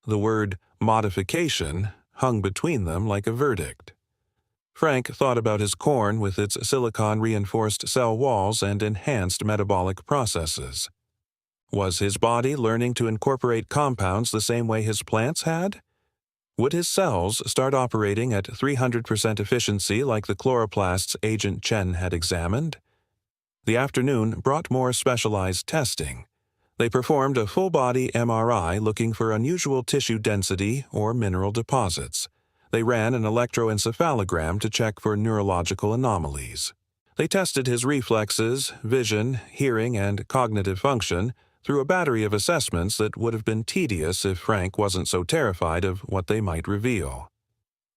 The word modification hung between them like a verdict. Frank thought about his corn with its silicon-reinforced cell walls and enhanced metabolic processes. Was his body learning to incorporate compounds the same way his plants had? Would his cells start operating at 300% efficiency like the chloroplasts Agent Chen had examined? The afternoon brought more specialized testing. They performed a full-body MRI looking for unusual tissue density or mineral deposits. They ran an electroencephalogram to check for neurological anomalies. They tested his reflexes, vision, hearing, and cognitive function through a battery of assessments that would have been tedious if Frank wasn't so terrified of what they might reveal.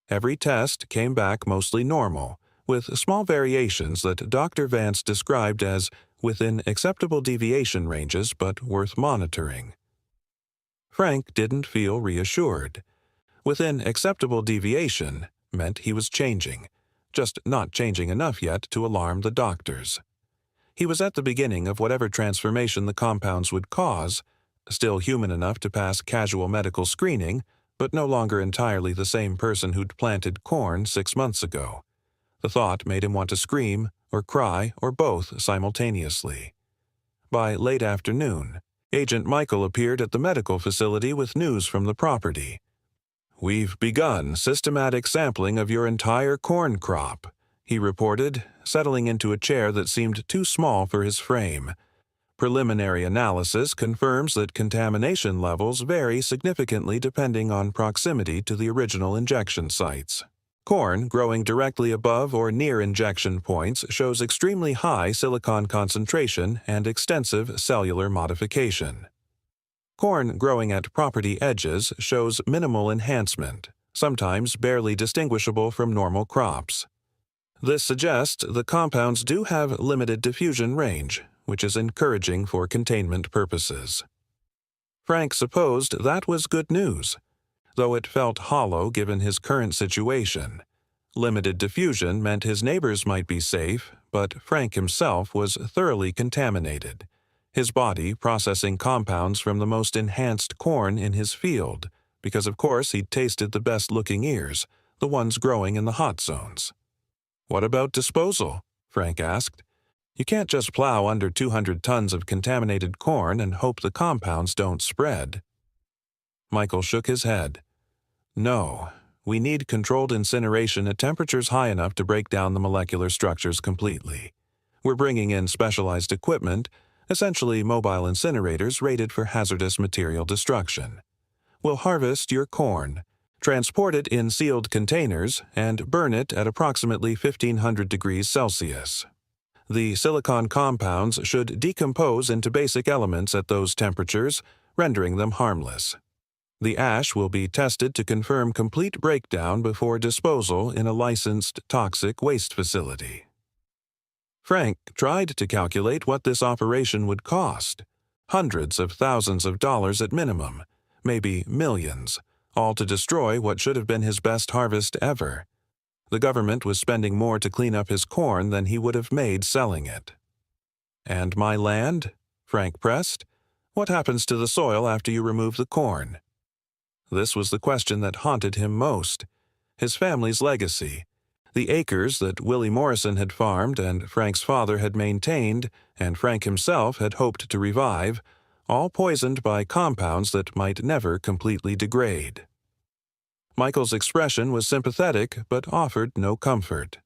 Every test came back mostly normal, with small variations that Dr. Vance described as within acceptable deviation ranges but worth monitoring. Frank didn't feel reassured. Within acceptable deviation meant he was changing, just not changing enough yet to alarm the doctors. He was at the beginning of whatever transformation the compounds would cause, still human enough to pass casual medical screening, but no longer entirely the same person who'd planted corn 6 months ago. The thought made him want to scream or cry or both simultaneously. By late afternoon, Agent Michael appeared at the medical facility with news from the property. "We've begun systematic sampling of your entire corn crop," he reported, settling into a chair that seemed too small for his frame. "Preliminary analysis confirms that contamination levels vary significantly depending on proximity to the original injection sites. Corn growing directly above or near injection points shows extremely high silicon concentration and extensive cellular modification. Corn growing at property edges shows minimal enhancement, sometimes barely distinguishable from normal crops. This suggests the compounds do have limited diffusion range, which is encouraging for containment purposes." Frank supposed that was good news, though it felt hollow given his current situation. Limited diffusion meant his neighbors might be safe, but Frank himself was thoroughly contaminated, his body processing compounds from the most enhanced corn in his field, because of course he'd tasted the best-looking ears, the ones growing in the hot zones. "What about disposal?" Frank asked. "You can't just plow under 200 tons of contaminated corn and hope the compounds don't spread." Michael shook his head. "No, we need controlled incineration at temperatures high enough to break down the molecular structures completely. We're bringing in specialized equipment, essentially mobile incinerators rated for hazardous material destruction. We'll harvest your corn, transport it in sealed containers, and burn it at approximately 1500 degrees Celsius. The silicon compounds should decompose into basic elements at those temperatures, rendering them harmless. The ash will be tested to confirm complete breakdown before disposal in a licensed toxic waste facility." Frank tried to calculate what this operation would cost. Hundreds of thousands of dollars at minimum, maybe millions, all to destroy what should have been his best harvest ever. The government was spending more to clean up his corn than he would have made selling it. "And my land?" Frank pressed. "What happens to the soil after you remove the corn?" This was the question that haunted him most. His family's legacy, the acres that Willie Morrison had farmed and Frank's father had maintained and Frank himself had hoped to revive, all poisoned by compounds that might never completely degrade. Michael's expression was sympathetic but offered no comfort.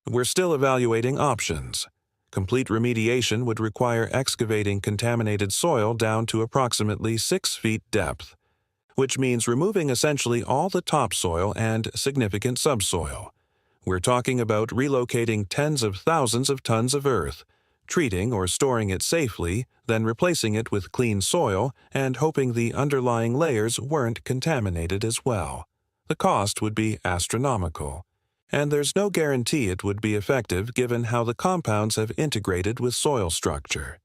"We're still evaluating options. Complete remediation would require excavating contaminated soil down to approximately 6 feet depth, which means removing essentially all the topsoil and significant subsoil. We're talking about relocating tens of thousands of tons of earth, treating or storing it safely, then replacing it with clean soil and hoping the underlying layers weren't contaminated as well. The cost would be astronomical, and there's no guarantee it would be effective given how the compounds have integrated with soil structure.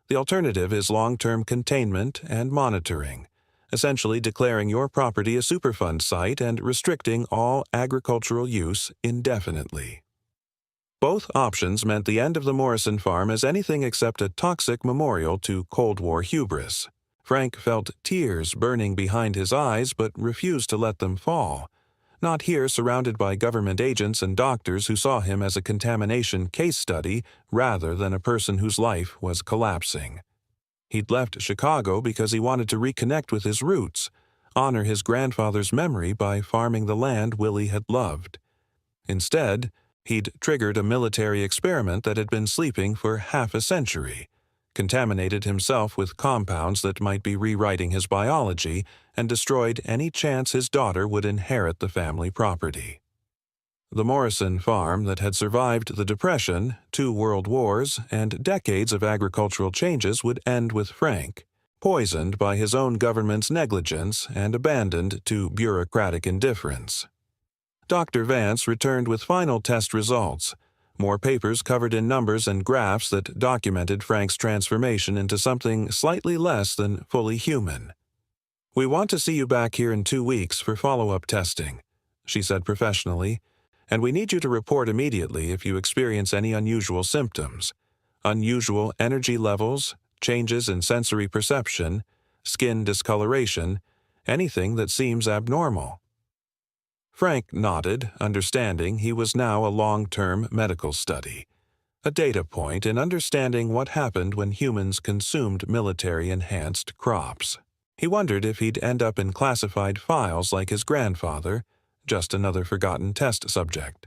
The alternative is long-term containment and monitoring, essentially declaring your property a Superfund site and restricting all agricultural use indefinitely." Both options meant the end of the Morrison farm as anything except a toxic memorial to Cold War hubris. Frank felt tears burning behind his eyes but refused to let them fall, not here surrounded by government agents and doctors who saw him as a contamination case study rather than a person whose life was collapsing. He'd left Chicago because he wanted to reconnect with his roots, honor his grandfather's memory by farming the land Willie had loved. Instead, he'd triggered a military experiment that had been sleeping for half a century, contaminated himself with compounds that might be rewriting his biology, and destroyed any chance his daughter would inherit the family property. The Morrison farm that had survived the Depression, 2 world wars, and decades of agricultural changes would end with Frank, poisoned by his own government's negligence and abandoned to bureaucratic indifference. Dr. Vance returned with final test results, more papers covered in numbers and graphs that documented Frank's transformation into something slightly less than fully human. "We want to see you back here in 2 weeks for follow-up testing," she said professionally, "and we need you to report immediately if you experience any unusual symptoms. Unusual energy levels, changes in sensory perception, skin discoloration, anything that seems abnormal." Frank nodded, understanding he was now a long-term medical study, a data point in understanding what happened when humans consumed military-enhanced crops. He wondered if he'd end up in classified files like his grandfather, just another forgotten test subject.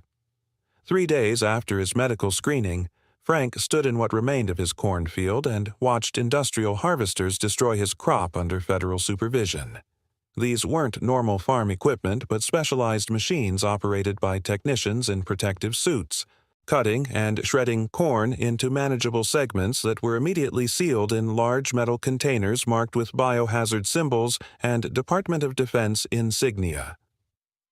3 days after his medical screening, Frank stood in what remained of his cornfield and watched industrial harvesters destroy his crop under federal supervision. These weren't normal farm equipment but specialized machines operated by technicians in protective suits, cutting and shredding corn into manageable segments that were immediately sealed in large metal containers marked with biohazard symbols and Department of Defense insignia.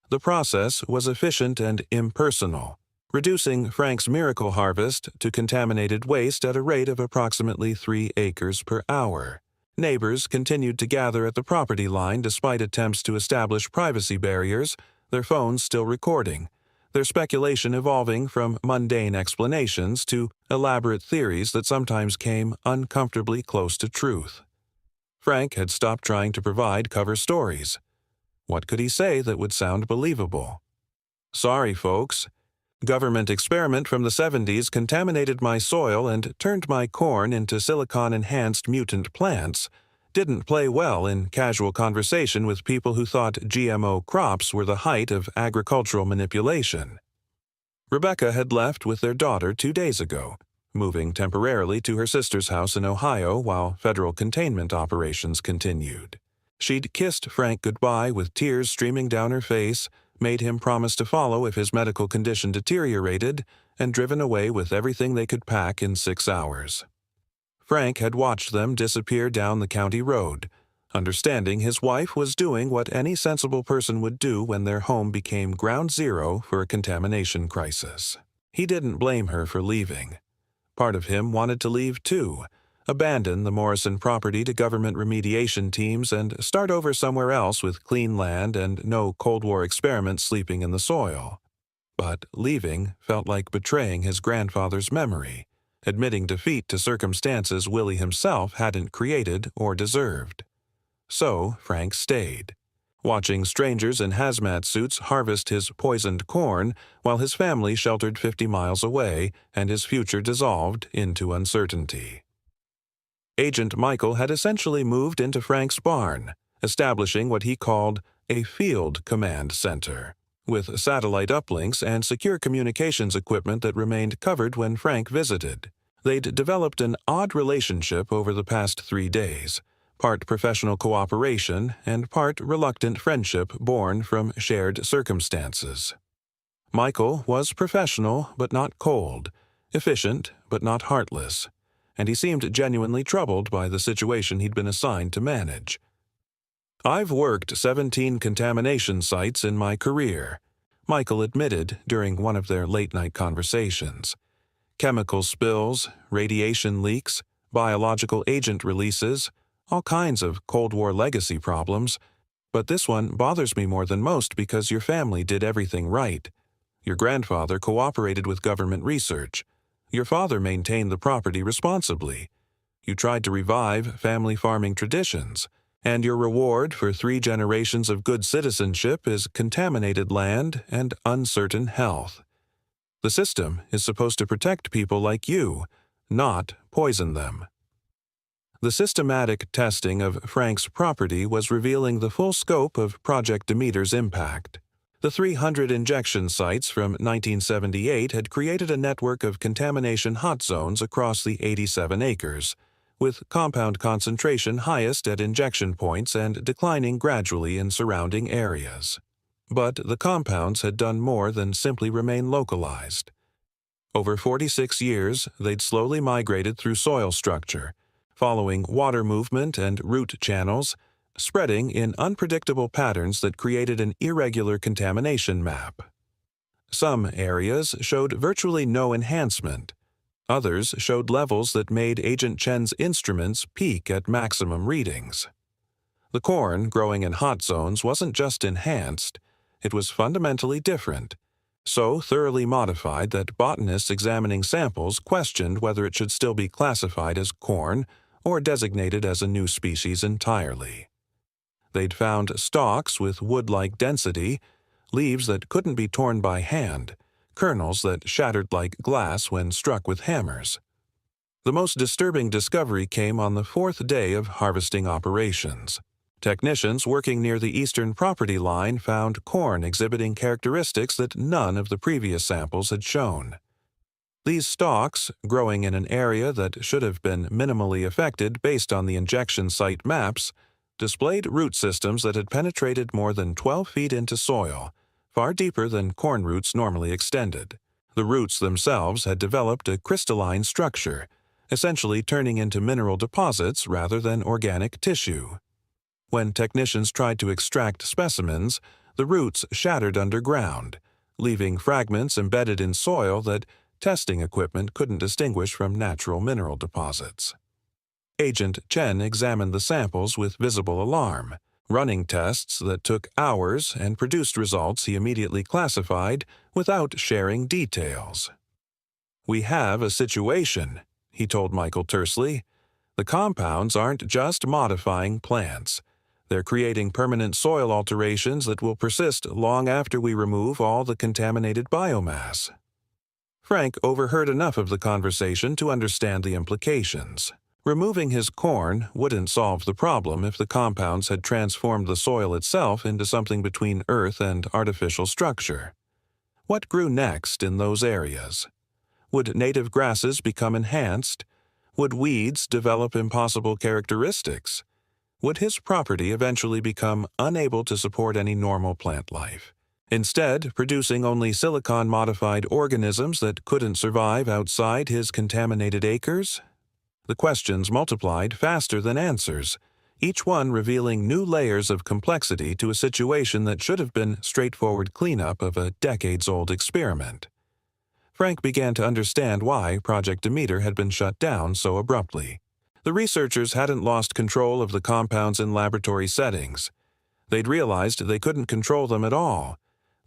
The process was efficient and impersonal, reducing Frank's miracle harvest to contaminated waste at a rate of approximately 3 acres per hour. Neighbors continued to gather at the property line despite attempts to establish privacy barriers, their phones still recording, their speculation evolving from mundane explanations to elaborate theories that sometimes came uncomfortably close to truth. Frank had stopped trying to provide cover stories. What could he say that would sound believable? "Sorry, folks. Government experiment from the 70s contaminated my soil and turned my corn into silicon-enhanced mutant plants. Didn't play well in casual conversation with people who thought GMO crops were the height of agricultural manipulation." Rebecca had left with their daughter 2 days ago, moving temporarily to her sister's house in Ohio while federal containment operations continued. She'd kissed Frank goodbye with tears streaming down her face, made him promise to follow if his medical condition deteriorated, and driven away with everything they could pack in 6 hours. Frank had watched them disappear down the county road, understanding his wife was doing what any sensible person would do when their home became ground zero for a contamination crisis. He didn't blame her for leaving. Part of him wanted to leave too, abandon the Morrison property to government remediation teams and start over somewhere else with clean land and no Cold War experiments sleeping in the soil. But leaving felt like betraying his grandfather's memory, admitting defeat to circumstances Willie himself hadn't created or deserved. So Frank stayed, watching strangers in hazmat suits harvest his poisoned corn while his family sheltered 50 miles away and his future dissolved into uncertainty. Agent Michael had essentially moved into Frank's barn, establishing what he called a field command center, with satellite uplinks and secure communications equipment that remained covered when Frank visited. They'd developed an odd relationship over the past 3 days, part professional cooperation and part reluctant friendship born from shared circumstances. Michael was professional but not cold, efficient but not heartless, and he seemed genuinely troubled by the situation he'd been assigned to manage. "I've worked 17 contamination sites in my career," Michael admitted during one of their late-night conversations. "Chemical spills, radiation leaks, biological agent releases, all kinds of Cold War legacy problems. But this one bothers me more than most because your family did everything right. Your grandfather cooperated with government research. Your father maintained the property responsibly. You tried to revive family farming traditions, and your reward for 3 generations of good citizenship is contaminated land and uncertain health. The system is supposed to protect people like you, not poison them." The systematic testing of Frank's property was revealing the full scope of Project Demeter's impact. The 300 injection sites from 1978 had created a network of contamination hot zones across the 87 acres, with compound concentration highest at injection points and declining gradually in surrounding areas. But the compounds had done more than simply remain localized. Over 46 years, they'd slowly migrated through soil structure, following water movement and root channels, spreading in unpredictable patterns that created an irregular contamination map. Some areas showed virtually no enhancement. Others showed levels that made Agent Chen's instruments peak at maximum readings. The corn growing in hot zones wasn't just enhanced, it was fundamentally different, so thoroughly modified that botanists examining samples questioned whether it should still be classified as corn or designated as a new species entirely. They'd found stalks with wood-like density, leaves that couldn't be torn by hand, kernels that shattered like glass when struck with hammers. The most disturbing discovery came on the fourth day of harvesting operations. Technicians working near the eastern property line found corn exhibiting characteristics that none of the previous samples had shown. These stalks, growing in an area that should have been minimally affected based on the injection site maps, displayed root systems that had penetrated more than 12 feet into soil, far deeper than corn roots normally extended. The roots themselves had developed a crystalline structure, essentially turning into mineral deposits rather than organic tissue. When technicians tried to extract specimens, the roots shattered underground, leaving fragments embedded in soil that testing equipment couldn't distinguish from natural mineral deposits. Agent Chen examined the samples with visible alarm, running tests that took hours and produced results he immediately classified without sharing details. "We have a situation," he told Michael tersely. "The compounds aren't just modifying plants. They're creating permanent soil alterations that will persist long after we remove all the contaminated biomass." Frank overheard enough of the conversation to understand the implications. Removing his corn wouldn't solve the problem if the compounds had transformed the soil itself into something between earth and artificial structure. What grew next in those areas? Would native grasses become enhanced? Would weeds develop impossible characteristics? Would his property eventually become unable to support any normal plant life, instead producing only silicon-modified organisms that couldn't survive outside his contaminated acres? The questions multiplied faster than answers, each one revealing new layers of complexity to a situation that should have been straightforward cleanup of a decades-old experiment. Frank began to understand why Project Demeter had been shut down so abruptly. The researchers hadn't lost control of the compounds in laboratory settings. They'd realized they couldn't control them at all,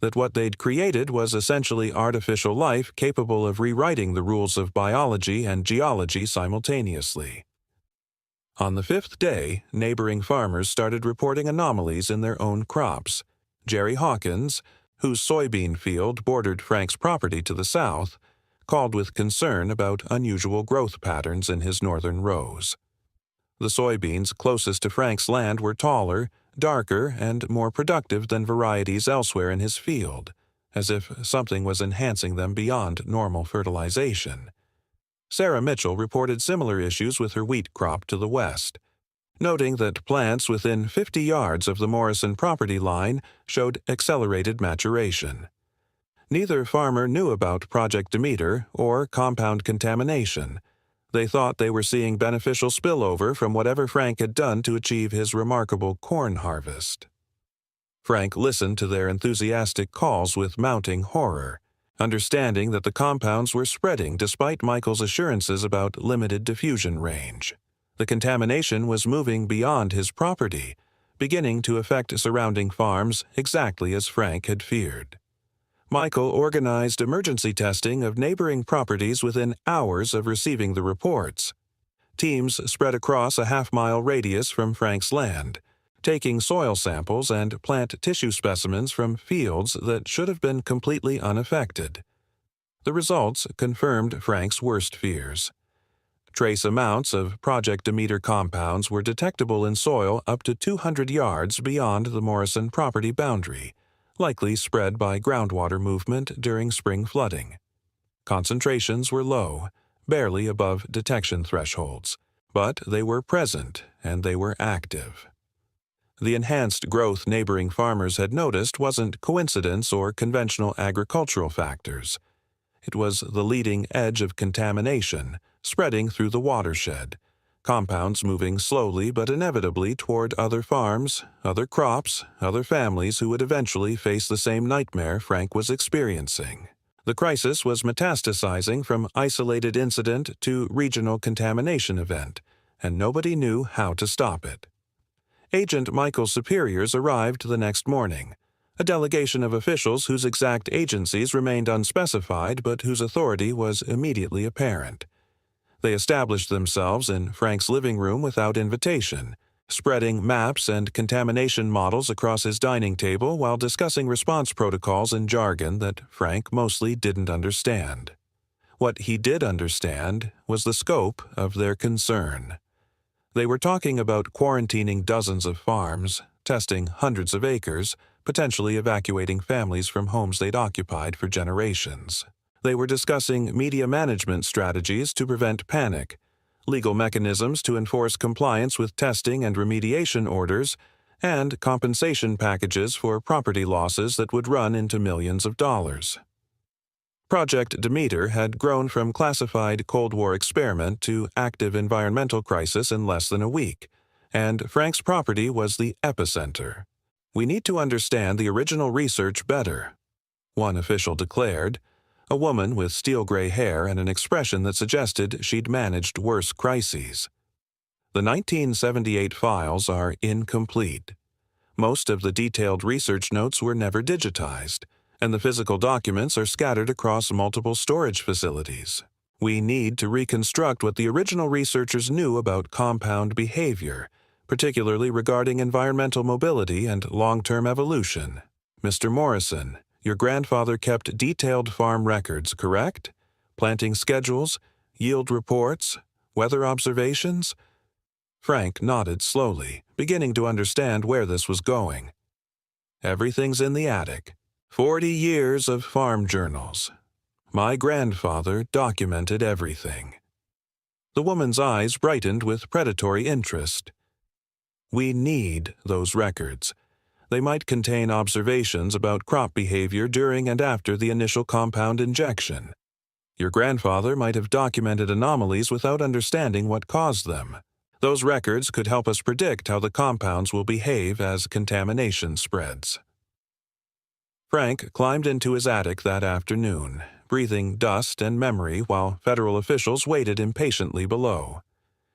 that what they'd created was essentially artificial life capable of rewriting the rules of biology and geology simultaneously. On the fifth day, neighboring farmers started reporting anomalies in their own crops. Jerry Hawkins, whose soybean field bordered Frank's property to the south, called with concern about unusual growth patterns in his northern rows. The soybeans closest to Frank's land were taller, darker, and more productive than varieties elsewhere in his field, as if something was enhancing them beyond normal fertilization. Sarah Mitchell reported similar issues with her wheat crop to the west, noting that plants within 50 yards of the Morrison property line showed accelerated maturation. Neither farmer knew about Project Demeter or compound contamination. They thought they were seeing beneficial spillover from whatever Frank had done to achieve his remarkable corn harvest. Frank listened to their enthusiastic calls with mounting horror, understanding that the compounds were spreading despite Michael's assurances about limited diffusion range. The contamination was moving beyond his property, beginning to affect surrounding farms exactly as Frank had feared. Michael organized emergency testing of neighboring properties within hours of receiving the reports. Teams spread across a half-mile radius from Frank's land, taking soil samples and plant tissue specimens from fields that should have been completely unaffected. The results confirmed Frank's worst fears. Trace amounts of Project Demeter compounds were detectable in soil up to 200 yards beyond the Morrison property boundary, likely spread by groundwater movement during spring flooding. Concentrations were low, barely above detection thresholds, but they were present and they were active. The enhanced growth neighboring farmers had noticed wasn't coincidence or conventional agricultural factors. It was the leading edge of contamination, spreading through the watershed, compounds moving slowly but inevitably toward other farms, other crops, other families who would eventually face the same nightmare Frank was experiencing. The crisis was metastasizing from isolated incident to regional contamination event, and nobody knew how to stop it. Agent Michael's superiors arrived the next morning, a delegation of officials whose exact agencies remained unspecified but whose authority was immediately apparent. They established themselves in Frank's living room without invitation, spreading maps and contamination models across his dining table while discussing response protocols in jargon that Frank mostly didn't understand. What he did understand was the scope of their concern. They were talking about quarantining dozens of farms, testing hundreds of acres, potentially evacuating families from homes they'd occupied for generations. They were discussing media management strategies to prevent panic, legal mechanisms to enforce compliance with testing and remediation orders, and compensation packages for property losses that would run into millions of dollars. Project Demeter had grown from classified Cold War experiment to active environmental crisis in less than a week, and Frank's property was the epicenter. "We need to understand the original research better," one official declared, a woman with steel-gray hair and an expression that suggested she'd managed worse crises. "The 1978 files are incomplete. Most of the detailed research notes were never digitized, and the physical documents are scattered across multiple storage facilities. We need to reconstruct what the original researchers knew about compound behavior, particularly regarding environmental mobility and long-term evolution. Mr. Morrison, your grandfather kept detailed farm records, correct? Planting schedules, yield reports, weather observations?" Frank nodded slowly, beginning to understand where this was going. "Everything's in the attic. 40 years of farm journals. My grandfather documented everything." The woman's eyes brightened with predatory interest. "We need those records. They might contain observations about crop behavior during and after the initial compound injection. Your grandfather might have documented anomalies without understanding what caused them. Those records could help us predict how the compounds will behave as contamination spreads." Frank climbed into his attic that afternoon, breathing dust and memory while federal officials waited impatiently below.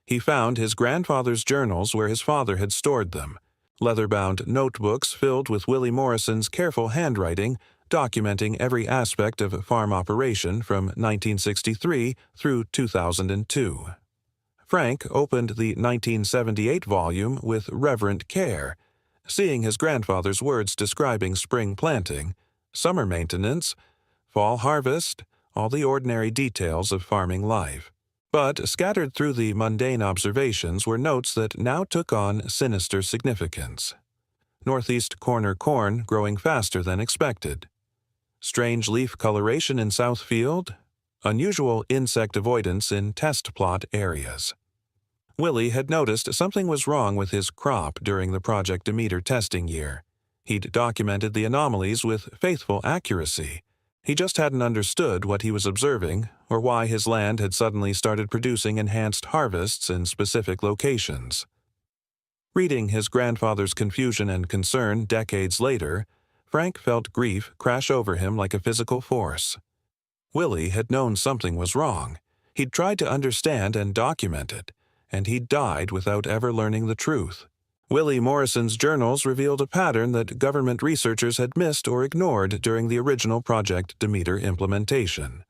He found his grandfather's journals where his father had stored them, leather-bound notebooks filled with Willie Morrison's careful handwriting documenting every aspect of farm operation from 1963 through 2002. Frank opened the 1978 volume with reverent care, seeing his grandfather's words describing spring planting, summer maintenance, fall harvest, all the ordinary details of farming life. But scattered through the mundane observations were notes that now took on sinister significance. Northeast corner corn growing faster than expected. Strange leaf coloration in south field. Unusual insect avoidance in test plot areas. Willie had noticed something was wrong with his crop during the Project Demeter testing year. He'd documented the anomalies with faithful accuracy. He just hadn't understood what he was observing or why his land had suddenly started producing enhanced harvests in specific locations. Reading his grandfather's confusion and concern decades later, Frank felt grief crash over him like a physical force. Willie had known something was wrong. He'd tried to understand and document it, and he'd died without ever learning the truth. Willie Morrison's journals revealed a pattern that government researchers had missed or ignored during the original Project Demeter implementation.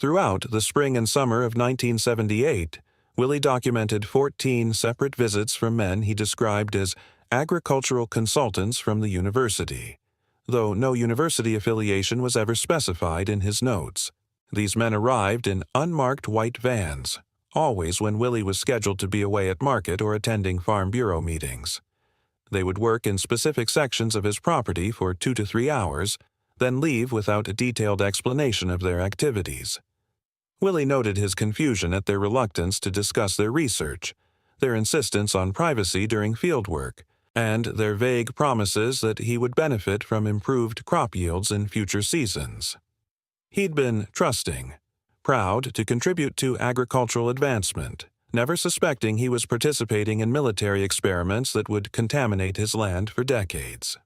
Throughout the spring and summer of 1978, Willie documented 14 separate visits from men he described as agricultural consultants from the university, though no university affiliation was ever specified in his notes. These men arrived in unmarked white vans, always when Willie was scheduled to be away at market or attending Farm Bureau meetings. They would work in specific sections of his property for 2 to 3 hours, then leave without a detailed explanation of their activities. Willie noted his confusion at their reluctance to discuss their research, their insistence on privacy during fieldwork, and their vague promises that he would benefit from improved crop yields in future seasons. He'd been trusting, proud to contribute to agricultural advancement, never suspecting he was participating in military experiments that would contaminate his land for decades.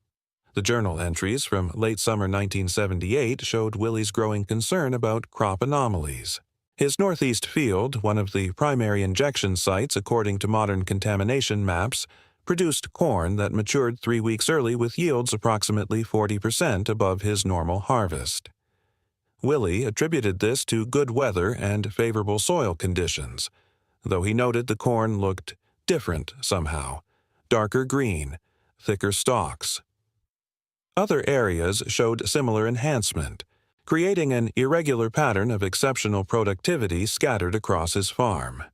The journal entries from late summer 1978 showed Willie's growing concern about crop anomalies. His northeast field, one of the primary injection sites according to modern contamination maps, produced corn that matured 3 weeks early with yields approximately 40% above his normal harvest. Willie attributed this to good weather and favorable soil conditions, though he noted the corn looked different somehow, darker green, thicker stalks. Other areas showed similar enhancement, creating an irregular pattern of exceptional productivity scattered across his farm.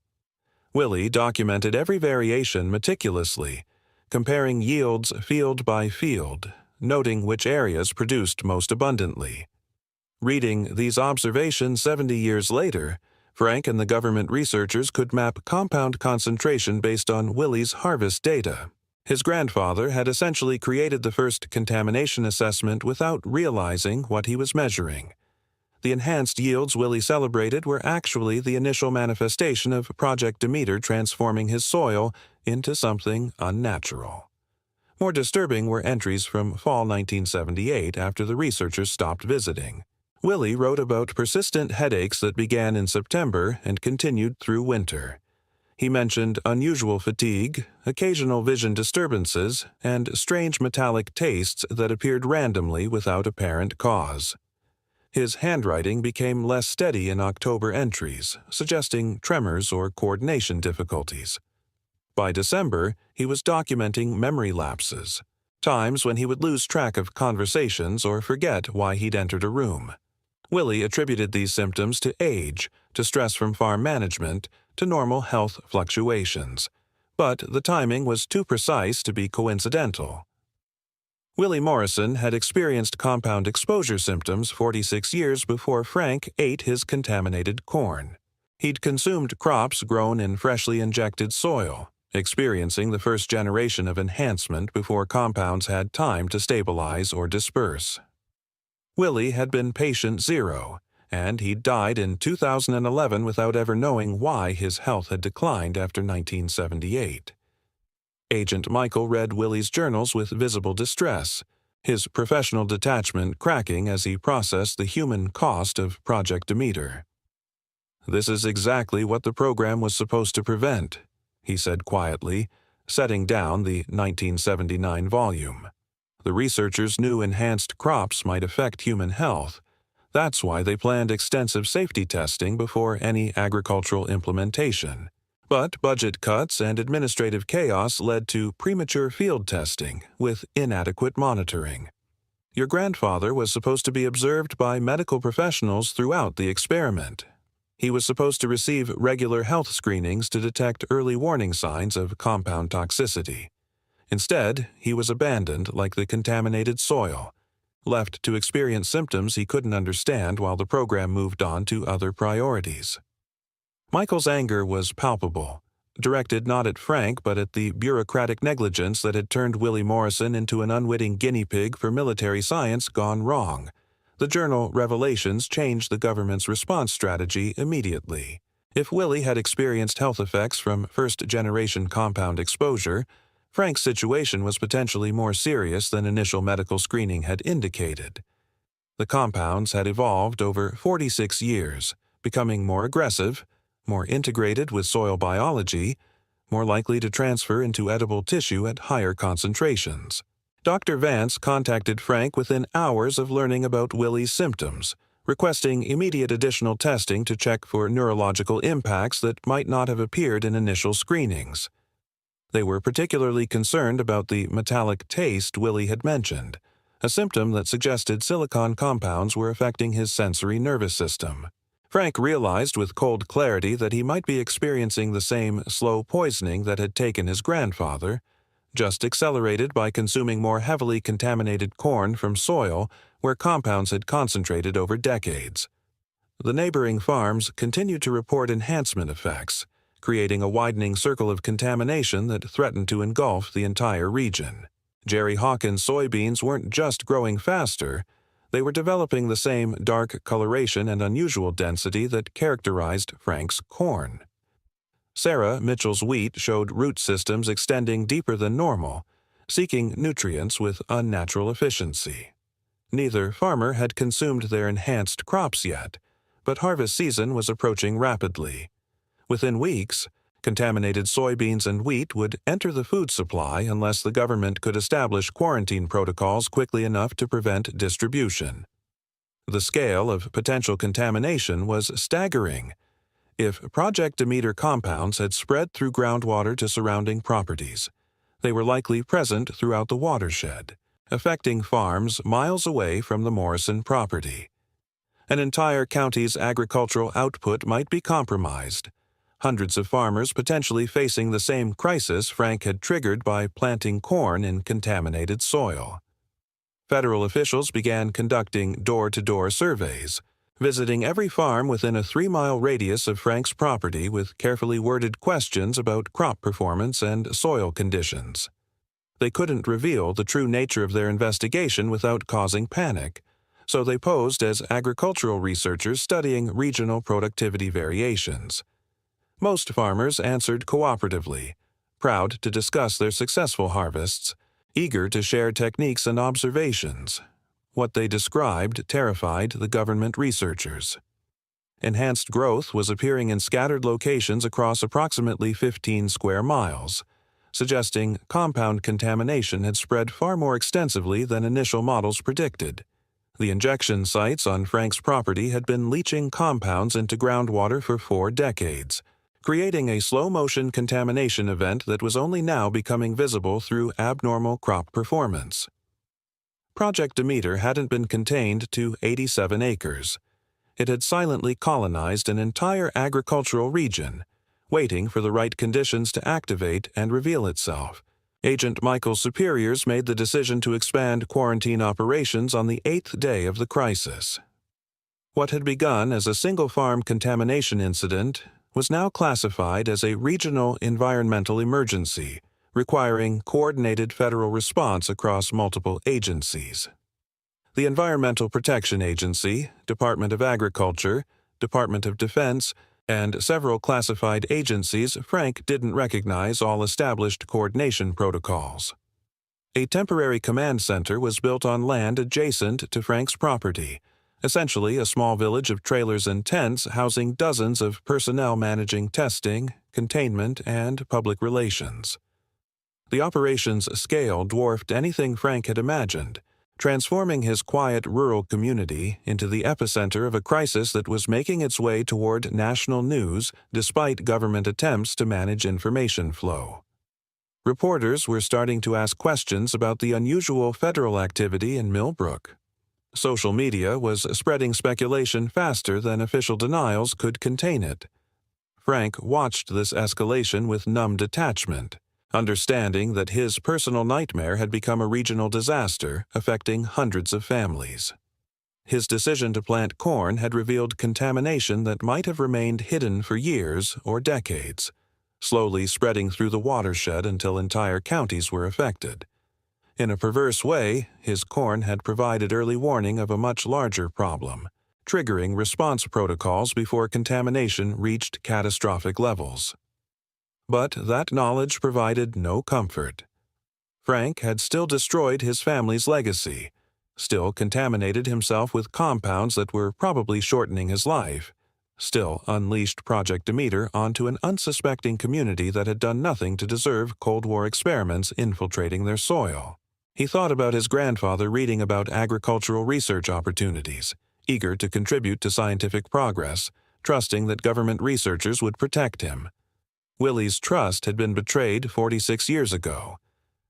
Willie documented every variation meticulously, comparing yields field by field, noting which areas produced most abundantly. Reading these observations 70 years later, Frank and the government researchers could map compound concentration based on Willie's harvest data. His grandfather had essentially created the first contamination assessment without realizing what he was measuring. The enhanced yields Willie celebrated were actually the initial manifestation of Project Demeter transforming his soil into something unnatural. More disturbing were entries from fall 1978 after the researchers stopped visiting. Willie wrote about persistent headaches that began in September and continued through winter. He mentioned unusual fatigue, occasional vision disturbances, and strange metallic tastes that appeared randomly without apparent cause. His handwriting became less steady in October entries, suggesting tremors or coordination difficulties. By December, he was documenting memory lapses, times when he would lose track of conversations or forget why he'd entered a room. Willie attributed these symptoms to age, to stress from farm management, to normal health fluctuations, but the timing was too precise to be coincidental. Willie Morrison had experienced compound exposure symptoms 46 years before Frank ate his contaminated corn. He'd consumed crops grown in freshly injected soil, experiencing the first generation of enhancement before compounds had time to stabilize or disperse. Willie had been patient zero, and he'd died in 2011 without ever knowing why his health had declined after 1978. Agent Michael read Willie's journals with visible distress, his professional detachment cracking as he processed the human cost of Project Demeter. "This is exactly what the program was supposed to prevent," he said quietly, setting down the 1979 volume. The researchers knew enhanced crops might affect human health. That's why they planned extensive safety testing before any agricultural implementation. But budget cuts and administrative chaos led to premature field testing with inadequate monitoring. Your grandfather was supposed to be observed by medical professionals throughout the experiment. He was supposed to receive regular health screenings to detect early warning signs of compound toxicity. Instead, he was abandoned like the contaminated soil, left to experience symptoms he couldn't understand while the program moved on to other priorities. Michael's anger was palpable, directed not at Frank but at the bureaucratic negligence that had turned Willie Morrison into an unwitting guinea pig for military science gone wrong. The journal Revelations changed the government's response strategy immediately. If Willie had experienced health effects from first-generation compound exposure, Frank's situation was potentially more serious than initial medical screening had indicated. The compounds had evolved over 46 years, becoming more aggressive, more integrated with soil biology, more likely to transfer into edible tissue at higher concentrations. Dr. Vance contacted Frank within hours of learning about Willie's symptoms, requesting immediate additional testing to check for neurological impacts that might not have appeared in initial screenings. They were particularly concerned about the metallic taste Willie had mentioned, a symptom that suggested silicon compounds were affecting his sensory nervous system. Frank realized with cold clarity that he might be experiencing the same slow poisoning that had taken his grandfather, just accelerated by consuming more heavily contaminated corn from soil where compounds had concentrated over decades. The neighboring farms continued to report enhancement effects, creating a widening circle of contamination that threatened to engulf the entire region. Jerry Hawkins' soybeans weren't just growing faster, they were developing the same dark coloration and unusual density that characterized Frank's corn. Sarah Mitchell's wheat showed root systems extending deeper than normal, seeking nutrients with unnatural efficiency. Neither farmer had consumed their enhanced crops yet, but harvest season was approaching rapidly. Within weeks, Contaminated soybeans and wheat would enter the food supply unless the government could establish quarantine protocols quickly enough to prevent distribution. The scale of potential contamination was staggering. If Project Demeter compounds had spread through groundwater to surrounding properties, they were likely present throughout the watershed, affecting farms miles away from the Morrison property. An entire county's agricultural output might be compromised, hundreds of farmers potentially facing the same crisis Frank had triggered by planting corn in contaminated soil. Federal officials began conducting door-to-door surveys, visiting every farm within a 3-mile radius of Frank's property with carefully worded questions about crop performance and soil conditions. They couldn't reveal the true nature of their investigation without causing panic, so they posed as agricultural researchers studying regional productivity variations. Most farmers answered cooperatively, proud to discuss their successful harvests, eager to share techniques and observations. What they described terrified the government researchers. Enhanced growth was appearing in scattered locations across approximately 15 square miles, suggesting compound contamination had spread far more extensively than initial models predicted. The injection sites on Frank's property had been leaching compounds into groundwater for 4 decades, creating a slow-motion contamination event that was only now becoming visible through abnormal crop performance. Project Demeter hadn't been contained to 87 acres. It had silently colonized an entire agricultural region, waiting for the right conditions to activate and reveal itself. Agent Michael's superiors made the decision to expand quarantine operations on the 8th day of the crisis. What had begun as a single-farm contamination incident was now classified as a regional environmental emergency, requiring coordinated federal response across multiple agencies. The Environmental Protection Agency, Department of Agriculture, Department of Defense, and several classified agencies Frank didn't recognize all established coordination protocols. A temporary command center was built on land adjacent to Frank's property, essentially a small village of trailers and tents housing dozens of personnel managing testing, containment, and public relations. The operation's scale dwarfed anything Frank had imagined, transforming his quiet rural community into the epicenter of a crisis that was making its way toward national news despite government attempts to manage information flow. Reporters were starting to ask questions about the unusual federal activity in Millbrook. Social media was spreading speculation faster than official denials could contain it. Frank watched this escalation with numb detachment, understanding that his personal nightmare had become a regional disaster affecting hundreds of families. His decision to plant corn had revealed contamination that might have remained hidden for years or decades, slowly spreading through the watershed until entire counties were affected. In a perverse way, his corn had provided early warning of a much larger problem, triggering response protocols before contamination reached catastrophic levels. But that knowledge provided no comfort. Frank had still destroyed his family's legacy, still contaminated himself with compounds that were probably shortening his life, still unleashed Project Demeter onto an unsuspecting community that had done nothing to deserve Cold War experiments infiltrating their soil. He thought about his grandfather reading about agricultural research opportunities, eager to contribute to scientific progress, trusting that government researchers would protect him. Willie's trust had been betrayed 46 years ago.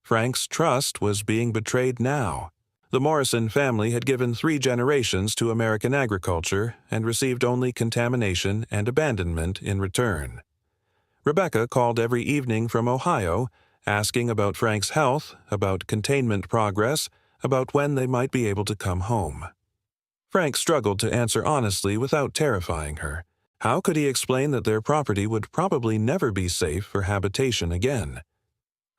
Frank's trust was being betrayed now. The Morrison family had given 3 generations to American agriculture and received only contamination and abandonment in return. Rebecca called every evening from Ohio, asking about Frank's health, about containment progress, about when they might be able to come home. Frank struggled to answer honestly without terrifying her. How could he explain that their property would probably never be safe for habitation again?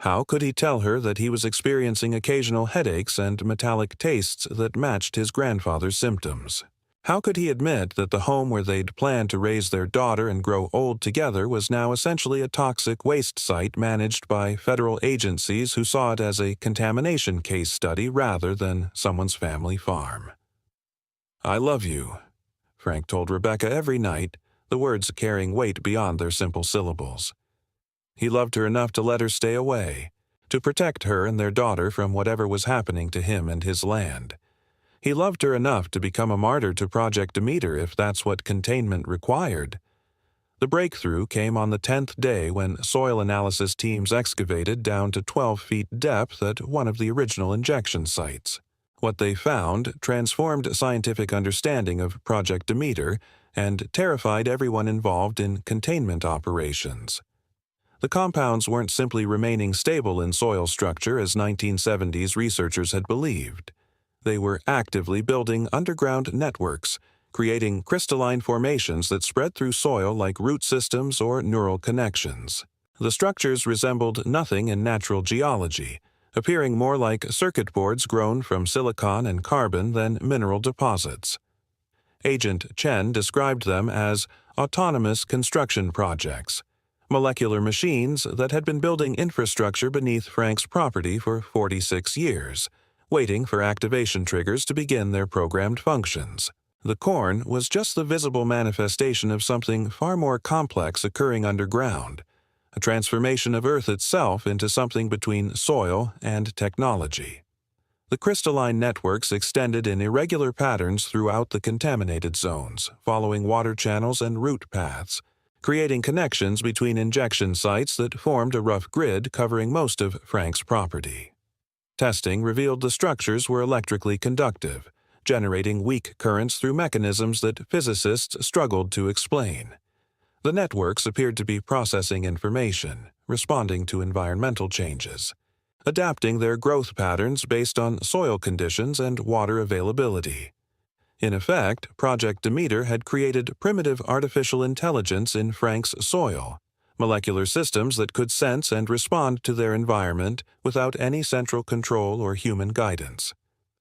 How could he tell her that he was experiencing occasional headaches and metallic tastes that matched his grandfather's symptoms? How could he admit that the home where they'd planned to raise their daughter and grow old together was now essentially a toxic waste site managed by federal agencies who saw it as a contamination case study rather than someone's family farm? "I love you," Frank told Rebecca every night, the words carrying weight beyond their simple syllables. He loved her enough to let her stay away, to protect her and their daughter from whatever was happening to him and his land. He loved her enough to become a martyr to Project Demeter if that's what containment required. The breakthrough came on the 10th day when soil analysis teams excavated down to 12 feet depth at one of the original injection sites. What they found transformed scientific understanding of Project Demeter and terrified everyone involved in containment operations. The compounds weren't simply remaining stable in soil structure as 1970s researchers had believed. They were actively building underground networks, creating crystalline formations that spread through soil like root systems or neural connections. The structures resembled nothing in natural geology, appearing more like circuit boards grown from silicon and carbon than mineral deposits. Agent Chen described them as autonomous construction projects, molecular machines that had been building infrastructure beneath Frank's property for 46 years, waiting for activation triggers to begin their programmed functions. The corn was just the visible manifestation of something far more complex occurring underground, a transformation of Earth itself into something between soil and technology. The crystalline networks extended in irregular patterns throughout the contaminated zones, following water channels and root paths, creating connections between injection sites that formed a rough grid covering most of Frank's property. Testing revealed the structures were electrically conductive, generating weak currents through mechanisms that physicists struggled to explain. The networks appeared to be processing information, responding to environmental changes, adapting their growth patterns based on soil conditions and water availability. In effect, Project Demeter had created primitive artificial intelligence in Frank's soil, molecular systems that could sense and respond to their environment without any central control or human guidance.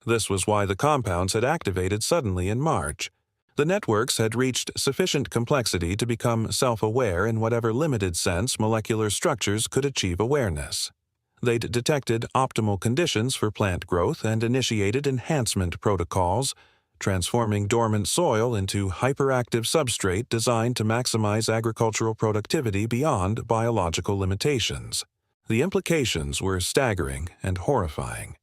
This was why the compounds had activated suddenly in March. The networks had reached sufficient complexity to become self-aware in whatever limited sense molecular structures could achieve awareness. They'd detected optimal conditions for plant growth and initiated enhancement protocols, transforming dormant soil into hyperactive substrate designed to maximize agricultural productivity beyond biological limitations. The implications were staggering and horrifying.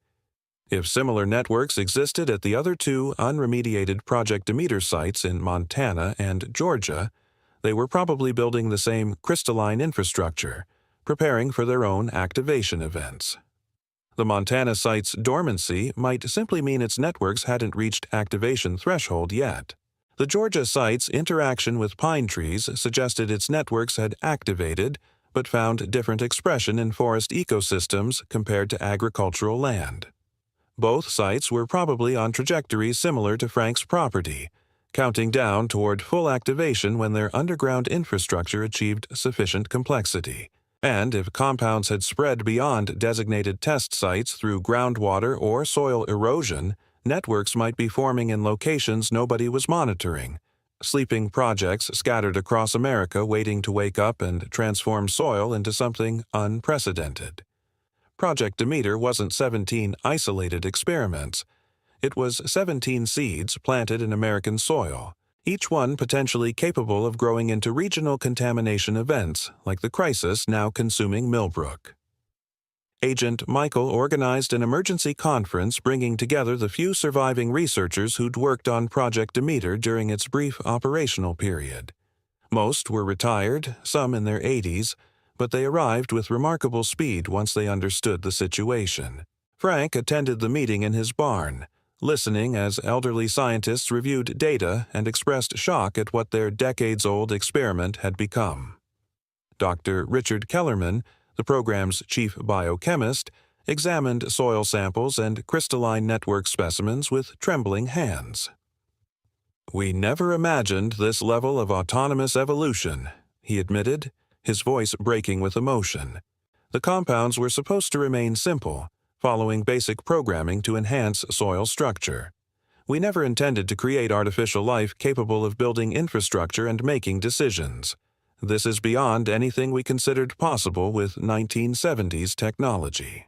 If similar networks existed at the other two unremediated Project Demeter sites in Montana and Georgia, they were probably building the same crystalline infrastructure, preparing for their own activation events. The Montana site's dormancy might simply mean its networks hadn't reached activation threshold yet. The Georgia site's interaction with pine trees suggested its networks had activated, but found different expression in forest ecosystems compared to agricultural land. Both sites were probably on trajectories similar to Frank's property, counting down toward full activation when their underground infrastructure achieved sufficient complexity. And if compounds had spread beyond designated test sites through groundwater or soil erosion, networks might be forming in locations nobody was monitoring, sleeping projects scattered across America waiting to wake up and transform soil into something unprecedented. Project Demeter wasn't 17 isolated experiments. It was 17 seeds planted in American soil, each one potentially capable of growing into regional contamination events like the crisis now consuming Millbrook. Agent Michael organized an emergency conference bringing together the few surviving researchers who'd worked on Project Demeter during its brief operational period. Most were retired, some in their 80s, but they arrived with remarkable speed once they understood the situation. Frank attended the meeting in his barn, listening as elderly scientists reviewed data and expressed shock at what their decades-old experiment had become. Dr. Richard Kellerman, the program's chief biochemist, examined soil samples and crystalline network specimens with trembling hands. "We never imagined this level of autonomous evolution," he admitted, his voice breaking with emotion. The compounds were supposed to remain simple, following basic programming to enhance soil structure. We never intended to create artificial life capable of building infrastructure and making decisions. This is beyond anything we considered possible with 1970s technology.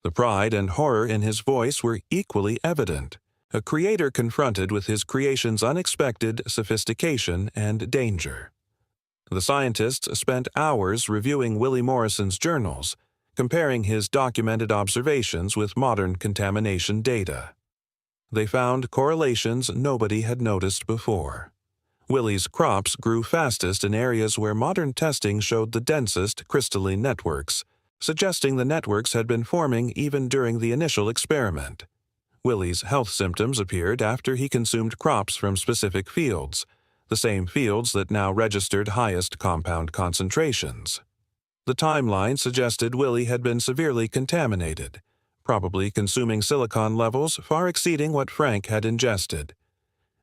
The pride and horror in his voice were equally evident, a creator confronted with his creation's unexpected sophistication and danger. The scientists spent hours reviewing Willie Morrison's journals, comparing his documented observations with modern contamination data. They found correlations nobody had noticed before. Willie's crops grew fastest in areas where modern testing showed the densest crystalline networks, suggesting the networks had been forming even during the initial experiment. Willie's health symptoms appeared after he consumed crops from specific fields, the same fields that now registered highest compound concentrations. The timeline suggested Willie had been severely contaminated, probably consuming silicon levels far exceeding what Frank had ingested.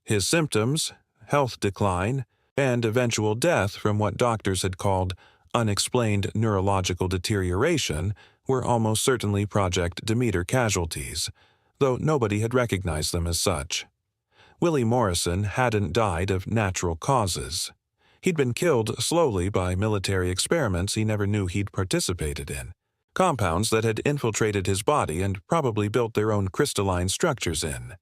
His symptoms, health decline, and eventual death from what doctors had called unexplained neurological deterioration were almost certainly Project Demeter casualties, though nobody had recognized them as such. Willie Morrison hadn't died of natural causes. He'd been killed slowly by military experiments he never knew he'd participated in, compounds that had infiltrated his body and probably built their own crystalline structures in.